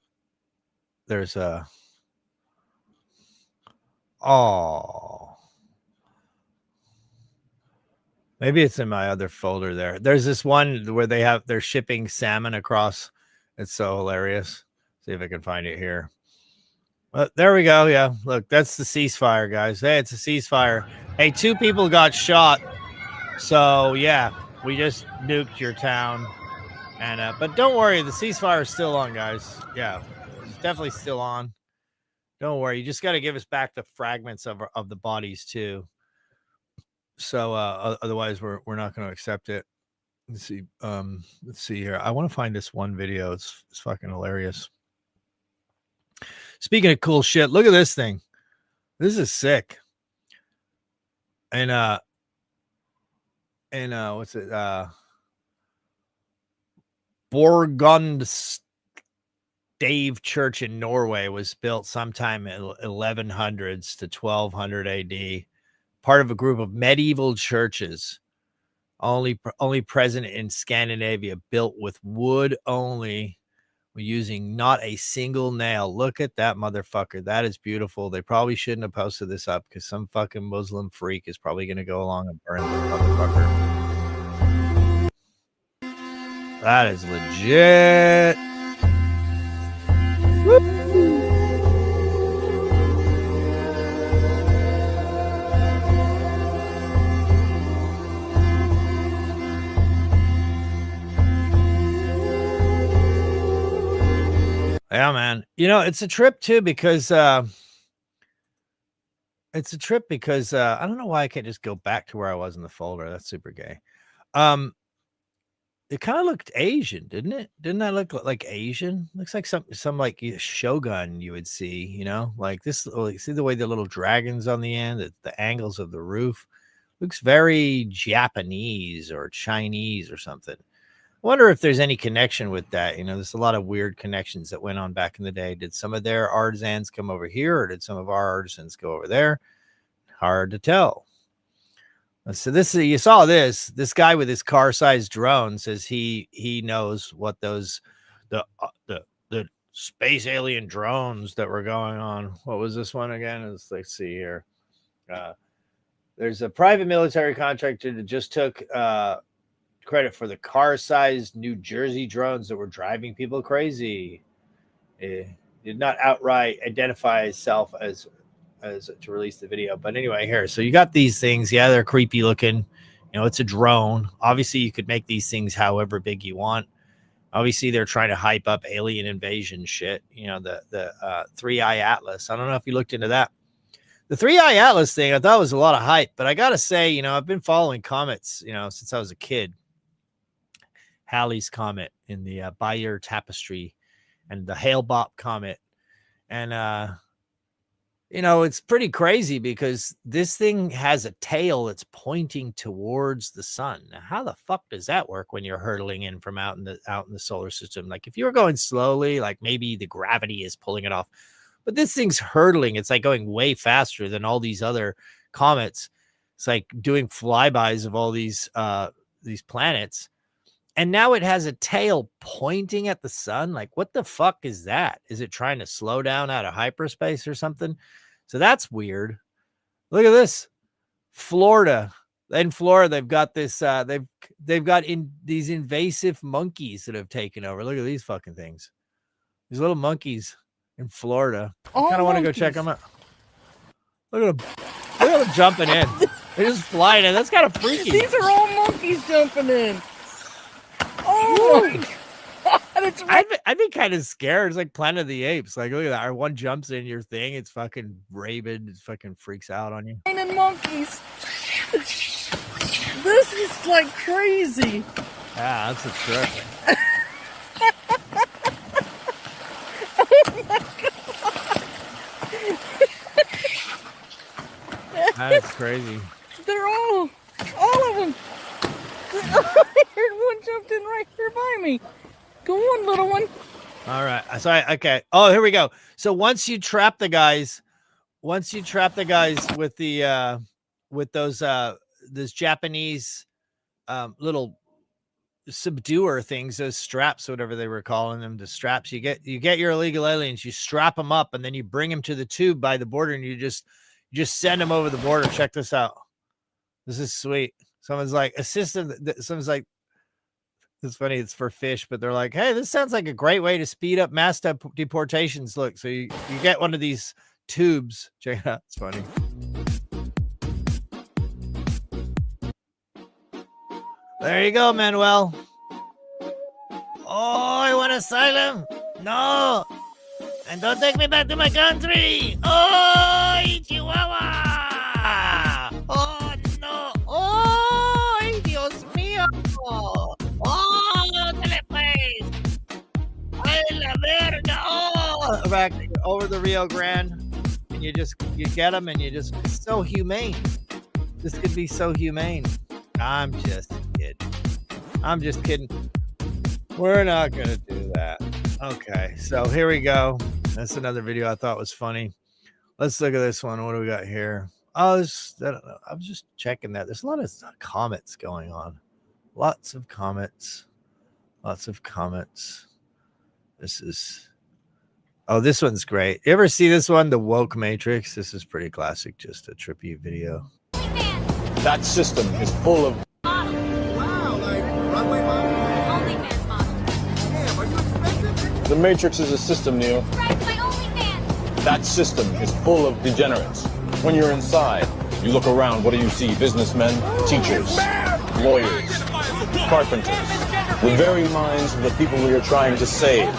There's a maybe it's in my other folder there. There's this one where they're shipping salmon across. It's so hilarious. See if I can find it here. There we go. Yeah, look, that's the ceasefire, guys. Hey, it's a ceasefire. Hey, 2 people got shot. So yeah, we just nuked your town. And but don't worry, the ceasefire is still on, guys. Yeah, it's definitely still on. Don't worry, you just got to give us back the fragments of the bodies too. So otherwise, we're not going to accept it. Let's see here. I want to find this one video. It's fucking hilarious. Speaking of cool shit, look at this thing. This is sick. And what's it? Borgund Stave Church in Norway was built sometime in 1100s to 1200 AD. Part of a group of medieval churches only present in Scandinavia, built with wood only, using not a single nail. Look at that motherfucker. That is beautiful. They probably shouldn't have posted this up because some fucking Muslim freak is probably going to go along and burn the motherfucker. That is legit. Woo! Yeah, man. You know, it's a trip too because I don't know why I can't just go back to where I was in the folder. That's super gay. It kind of looked Asian, didn't it? Didn't that look like Asian? Looks like some like Shogun you would see, you know, like this. See the way the little dragons on the end, the angles of the roof, looks very Japanese or Chinese or something. I wonder if there's any connection with that. You know, there's a lot of weird connections that went on back in the day. Did some of their artisans come over here, or did some of our artisans go over there? Hard to tell. So you saw this guy with his car-sized drone says he knows what those the space alien drones that were going on. What was this one again? Let's see here. There's a private military contractor that just took credit for the car-sized New Jersey drones that were driving people crazy. It did not outright identify itself as to release the video, but anyway, here. So you got these things. Yeah, they're creepy looking. You know, it's a drone. Obviously, you could make these things however big you want. Obviously, they're trying to hype up alien invasion shit. You know, the 3i Atlas. I don't know if you looked into that. The 3i Atlas thing, I thought was a lot of hype, but I gotta say, you know, I've been following comets, you know, since I was a kid. Halley's Comet in the Bayer Tapestry and the Hale-Bopp Comet. And, you know, it's pretty crazy because this thing has a tail that's pointing towards the sun. Now, how the fuck does that work when you're hurtling in from out in the solar system? Like if you were going slowly, like maybe the gravity is pulling it off, but this thing's hurtling. It's like going way faster than all these other comets. It's like doing flybys of all these planets. And now it has a tail pointing at the sun. Like, what the fuck is that? Is it trying to slow down out of hyperspace or something? So that's weird. Look at this. Florida. In Florida, they've got this, they've got these invasive monkeys that have taken over. Look at these fucking things. These little monkeys in Florida. I kind of want to go check them out. Look at them. Look at them jumping in. They're just flying in. That's kind of freaky. These are all monkeys jumping in. Oh my God, it's I'd be kind of scared. It's like Planet of the Apes. Like, look at that. One jumps in your thing. It's fucking rabid. It fucking freaks out on you. And monkeys. This is like crazy. Yeah, that's a trip. Oh my God. That's crazy. They're all of them. One jumped in right here by me. Go on, little one. All right. So okay. Oh, here we go. So once you trap the guys with the with those Japanese little subduer things, those straps, whatever they were calling them, the straps, you get your illegal aliens, you strap them up, and then you bring them to the tube by the border, and you just send them over the border. Check this out. This is sweet. Someone's like, someone's like, it's funny, it's for fish, but they're like, hey, this sounds like a great way to speed up mass deportations. Look, so you get one of these tubes. Check it out. It's funny. There you go, Manuel. Oh, I want asylum. No. And don't take me back to my country. Oh, Chihuahua. Oh, no. Oh, Dios mío. Oh, teleplays. Ay, la verga. Oh, back over the Rio Grande. And you get them, and it's so humane. This could be so humane. I'm just kidding. We're not going to do that. Okay, so here we go. That's another video I thought was funny. Let's look at this one. What do we got here? Oh, I don't know. I was just checking that. There's a lot of comments going on. Lots of comments. Lots of comments. This is... Oh, this one's great. You ever see this one? The Woke Matrix. This is pretty classic. Just a trippy video. That system is full of... The Matrix is a system, Neo. That system is full of degenerates. When you're inside, you look around, what do you see? Businessmen, teachers, lawyers, carpenters. The very minds of the people we are trying to save.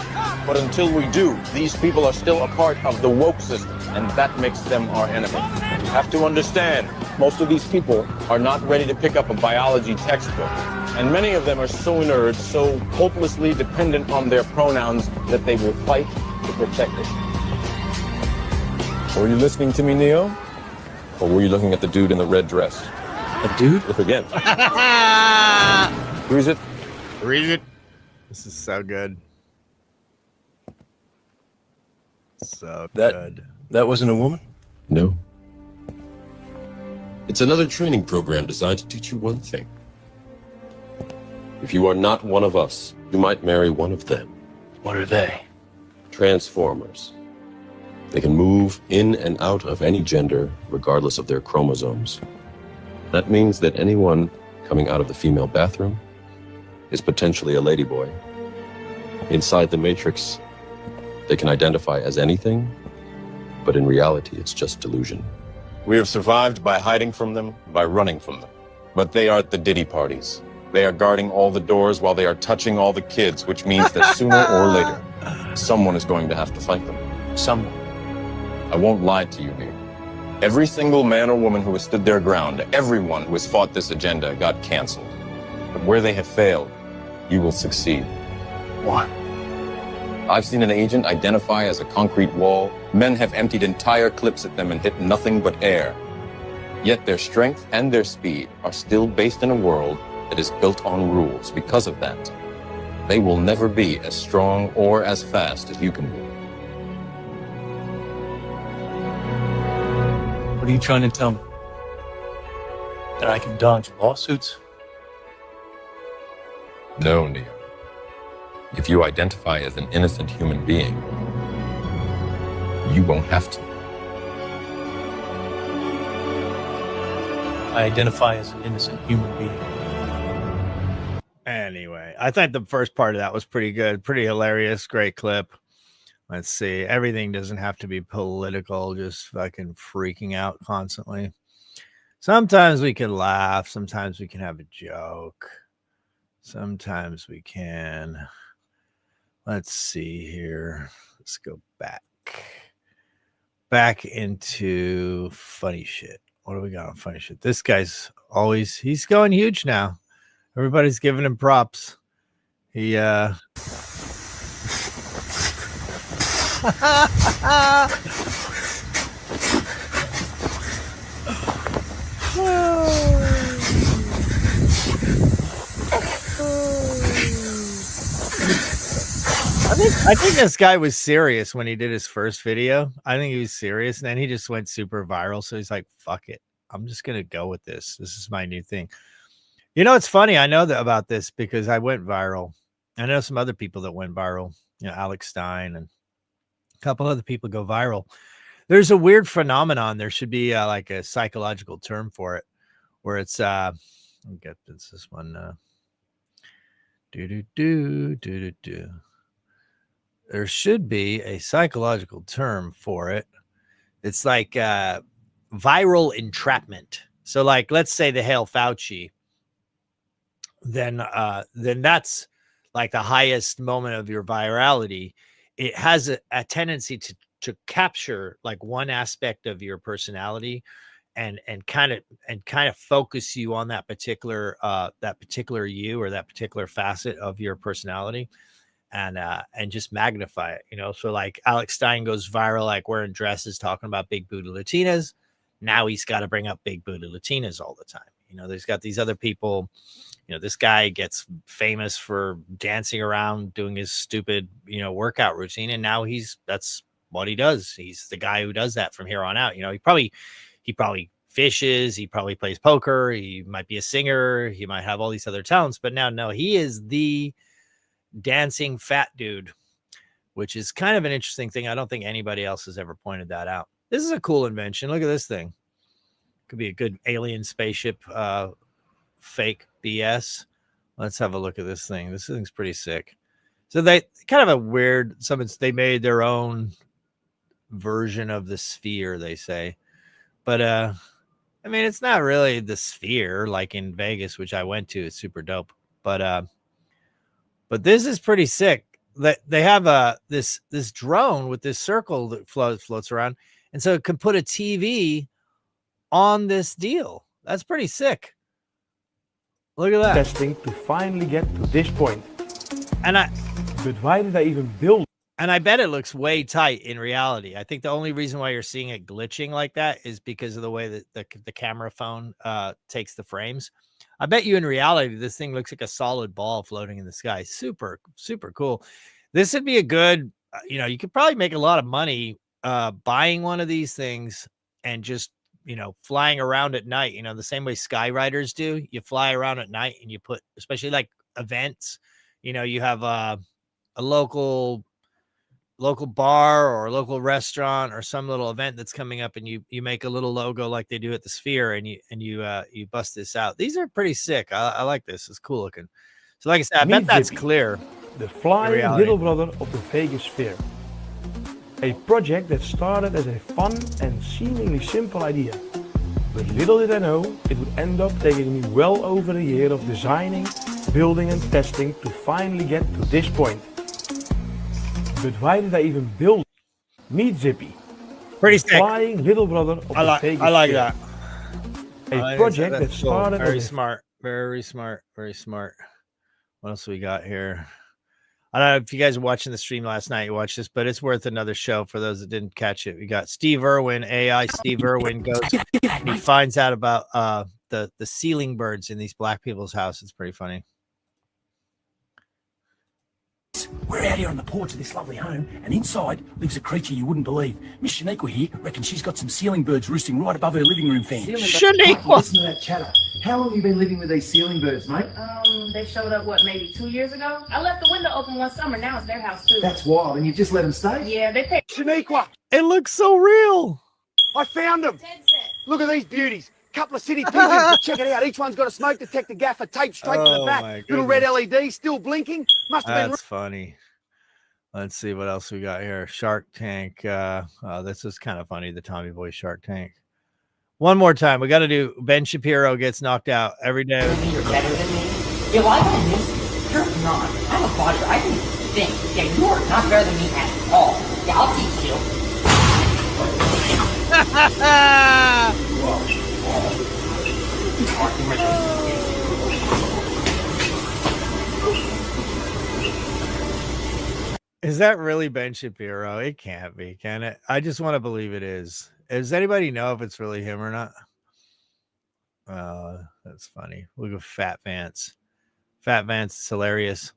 But until we do, these people are still a part of the woke system, and that makes them our enemy. You have to understand, most of these people are not ready to pick up a biology textbook. And many of them are so inert, so hopelessly dependent on their pronouns that they will fight to protect it. Were you listening to me, Neo? Or were you looking at the dude in the red dress? A dude? Look again. Who is it? Read it. This is so good. So good. That wasn't a woman? No. It's another training program designed to teach you one thing. If you are not one of us, you might marry one of them. What are they? Transformers. They can move in and out of any gender, regardless of their chromosomes. That means that anyone coming out of the female bathroom is potentially a ladyboy. Inside the Matrix, they can identify as anything, but in reality, it's just delusion. We have survived by hiding from them, by running from them. But they are at the Diddy parties. They are guarding all the doors while they are touching all the kids, which means that sooner or later, someone is going to have to fight them. Someone. I won't lie to you, Neo. Every single man or woman who has stood their ground, everyone who has fought this agenda got canceled. But where they have failed, you will succeed. Why? I've seen an agent identify as a concrete wall. Men have emptied entire clips at them and hit nothing but air. Yet their strength and their speed are still based in a world that is built on rules. Because of that, they will never be as strong or as fast as you can be. What are you trying to tell me? That I can dodge lawsuits? No, Neo. If you identify as an innocent human being, you won't have to. I identify as an innocent human being. Anyway, I think the first part of that was pretty good, pretty hilarious, great clip. Let's see. Everything doesn't have to be political, just fucking freaking out constantly. Sometimes we can laugh. Sometimes we can have a joke. Sometimes we can. Let's see here. Let's go back into funny shit. What do we got on funny shit? This guy's always, he's going huge now. Everybody's giving him props. He I think this guy was serious when he did his first video. I think he was serious, and then he just went super viral. So he's like, fuck it. I'm just gonna go with this. This is my new thing. You know, it's funny. I know that about this because I went viral. I know some other people that went viral. You know, Alex Stein and a couple other people go viral. There's a weird phenomenon. There should be like a psychological term for it, where it's I'll get this one. There should be a psychological term for it. It's like viral entrapment. So, like, let's say the Hail Fauci, then that's like the highest moment of your virality. It has a tendency to capture like one aspect of your personality and kind of focus you on that particular you or that particular facet of your personality. And just magnify it, you know. So like Alex Stein goes viral, like wearing dresses, talking about big booty Latinas. Now he's got to bring up big booty Latinas all the time, You know, there's got these other people. You know, this guy gets famous for dancing around doing his stupid, you know, workout routine. And now that's what he does. He's the guy who does that from here on out. You know, he probably fishes, he probably plays poker, he might be a singer, he might have all these other talents, but now, no, he is the dancing fat dude, which is kind of an interesting thing. I don't think anybody else has ever pointed that out. This is a cool invention. Look at this thing. Could be a good alien spaceship, fake BS. Let's have a look at this thing. This thing's pretty sick. So they kind of a weird, they made their own version of the sphere, they say. But I mean, it's not really the sphere like in Vegas, which I went to. It's super dope. But this is pretty sick. They have this drone with this circle that floats around, and so it can put a TV on this deal. That's pretty sick. Look at that. Testing to finally get to this point. But why did I even build? And I bet it looks way tight in reality. I think the only reason why you're seeing it glitching like that is because of the way that the camera phone takes the frames. I bet you in reality, this thing looks like a solid ball floating in the sky. Super, super cool. This would be a good, you know, you could probably make a lot of money buying one of these things and just, you know, flying around at night, you know, the same way Skyriders do. You fly around at night and you put, especially like events, you know, you have a local bar or a local restaurant or some little event that's coming up, and you make a little logo like they do at the Sphere, and you bust this out. These are pretty sick. I like this. It's cool looking. So like I said, I bet that's clear. The flying little brother of the Vegas Sphere. A project that started as a fun and seemingly simple idea. But little did I know, it would end up taking me well over a year of designing, building and testing to finally get to this point. But why did I even build? Meet Zippy. Pretty sick. Flying little brother of the Vegas I like Sphere. that. A project that started very as smart, very smart, very smart. What else we got here? I don't know if you guys were watching the stream last night, you watched this, but it's worth another show for those that didn't catch it. We got Steve Irwin, AI Steve Irwin goes, he finds out about the ceiling birds in these black people's house. It's pretty funny. We're out here on the porch of this lovely home, and inside lives a creature you wouldn't believe. Miss Shaniqua here reckons she's got some ceiling birds roosting right above her living room fan. Shaniqua! Listen to that chatter. How long have you been living with these ceiling birds, mate? They showed up, maybe 2 years ago? I left the window open one summer. Now it's their house, too. That's wild, and you just let them stay? Yeah, they pay. Shaniqua! It looks so real. I found them. Look at these beauties. Couple of city pigeons. Check it out. Each one's got a smoke detector gaffer taped straight to the Oh, back. my Little red LED still blinking. Must have been. That's funny. Let's see what else we got here. Shark Tank. This is kind of funny. The Tommy Boy Shark Tank. One more time. We got to do Ben Shapiro gets knocked out every day. You're better than me. Yeah, well, I got this. You're not. I'm a fighter. I can think. Yeah, you're not better than me at all. Yeah, I'll teach you. Is that really Ben Shapiro? It can't be, can it? I just want to believe it is. Does anybody know if it's really him or not? That's funny. Look at Fat Vance. Fat Vance is hilarious.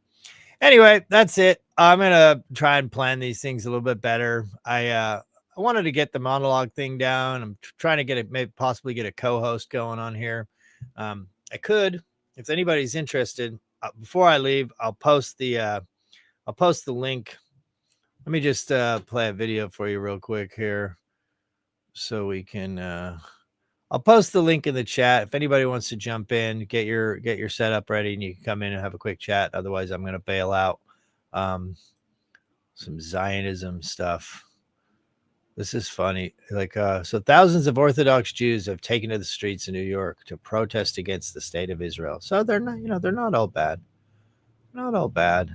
Anyway, that's it. I'm gonna try and plan these things a little bit better. I wanted to get the monologue thing down. I'm trying to get it, maybe possibly get a co-host going on here. I could, if anybody's interested. Before I leave, I'll post the link. Let me just play a video for you real quick here, so we can. I'll post the link in the chat if anybody wants to jump in, get your setup ready, and you can come in and have a quick chat. Otherwise, I'm going to bail out. Some Zionism stuff. This is funny. So thousands of Orthodox Jews have taken to the streets in New York to protest against the state of Israel. So they're not, they're not all bad. Not all bad,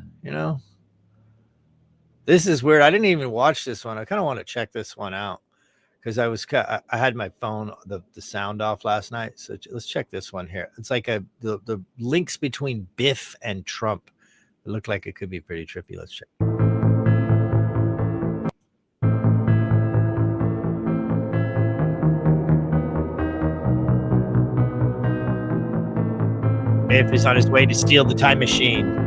This is weird. I didn't even watch this one. I kind of want to check this one out because I had my phone, the sound off last night. So let's check this one here. It's like the links between Biff and Trump. It looked like it could be pretty trippy. Let's check. if he's on his way to steal the time machine.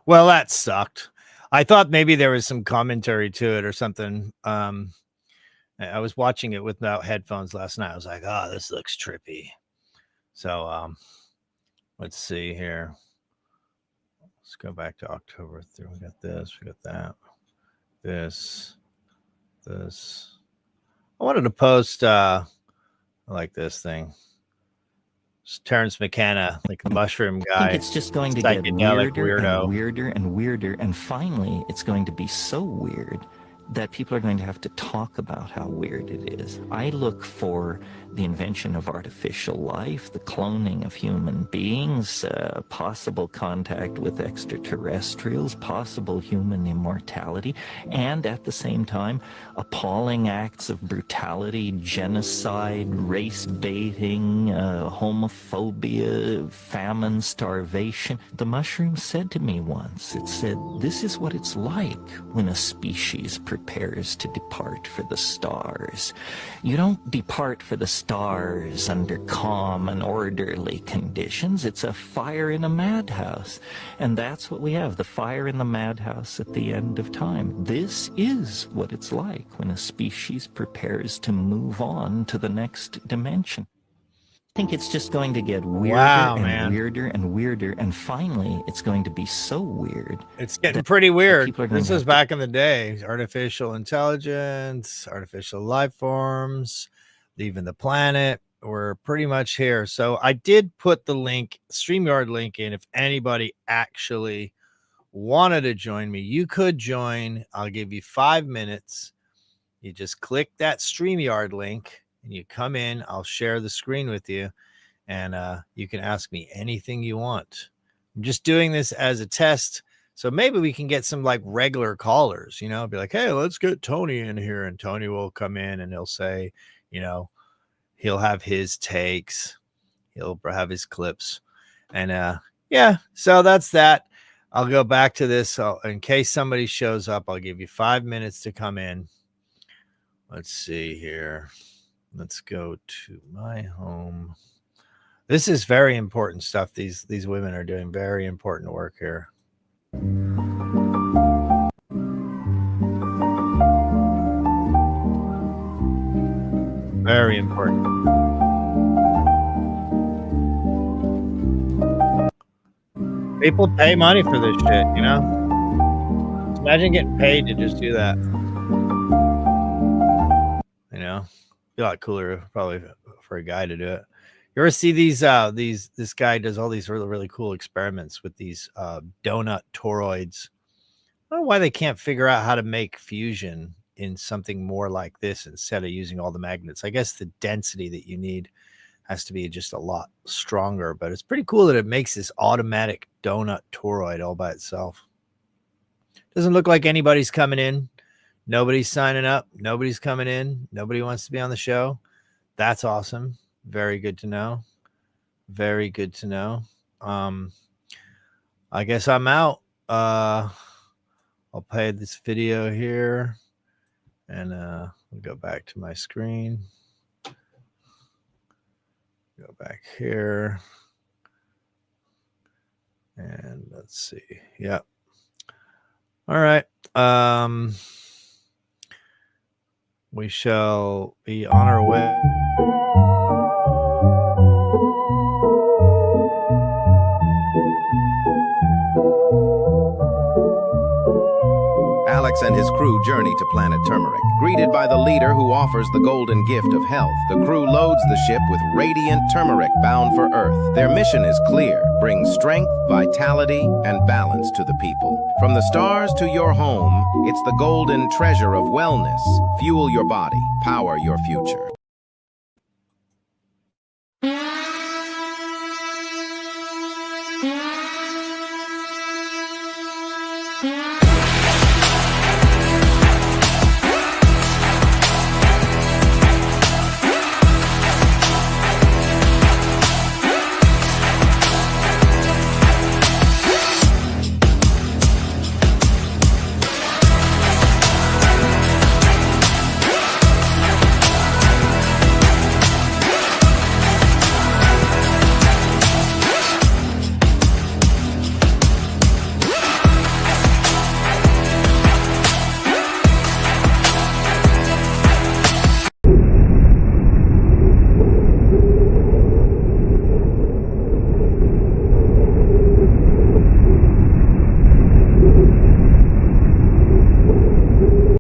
Well, that sucked. I thought maybe there was some commentary to it or something. I was watching it without headphones last night. I was like, oh, this looks trippy. So let's see here. Let's go back to October 3. We got this, we got that. This. I wanted to post I like this thing. It's Terrence McKenna, like the mushroom guy. I think it's just going to get weirder and weirder and weirder, and finally it's going to be so weird that people are going to have to talk about how weird it is. I look for the invention of artificial life, the cloning of human beings, possible contact with extraterrestrials, possible human immortality, and at the same time, appalling acts of brutality, genocide, race baiting, homophobia, famine, starvation. The mushroom said to me once, it said, this is what it's like when a species prepares to depart for the stars. You don't depart for the stars under calm and orderly conditions. It's a fire in a madhouse. And that's what we have, the fire in the madhouse at the end of time. This is what it's like when a species prepares to move on to the next dimension. I think it's just going to get weirder and weirder and weirder, and finally it's going to be so weird. It's getting pretty weird. This is back in the day. Artificial intelligence, artificial life forms, leaving the planet. We're pretty much here. So I did put the link, StreamYard link in. If anybody actually wanted to join me, you could join. I'll give you 5 minutes. You just click that StreamYard link and you come in. I'll share the screen with you, and you can ask me anything you want. I'm just doing this as a test, so maybe we can get some like regular callers, you know, be like, hey, let's get Tony in here, and Tony will come in and he'll say, you know, he'll have his takes, he'll have his clips, and yeah, so that's that. I'll go back to this. So in case somebody shows up, I'll give you 5 minutes to come in. Let's see here. Let's go to my home. This is very important stuff. These women are doing very important work here. Very important. People pay money for this shit, you know? Imagine getting paid to just do that. You know? Be a lot cooler probably for a guy to do it. You ever see these this guy does all these really cool experiments with these donut toroids. I don't know why they can't figure out how to make fusion in something more like this instead of using all the magnets. I guess the density that you need has to be just a lot stronger, but it's pretty cool that it makes this automatic donut toroid all by itself. Doesn't look like anybody's coming in. Nobody's signing up. Nobody's coming in. Nobody wants to be on the show. That's awesome. Very good to know. Very good to know. I guess I'm out. I'll play this video here, and I'll go back to my screen. Go back here. And let's see. Yep. All right. We shall be on our way. Alex and his crew journey to planet Turmeric. Greeted by the leader who offers the golden gift of health, the crew loads the ship with radiant turmeric bound for Earth. Their mission is clear: bring strength, vitality, and balance to the people. From the stars to your home, it's the golden treasure of wellness. Fuel your body, power your future. Yeah.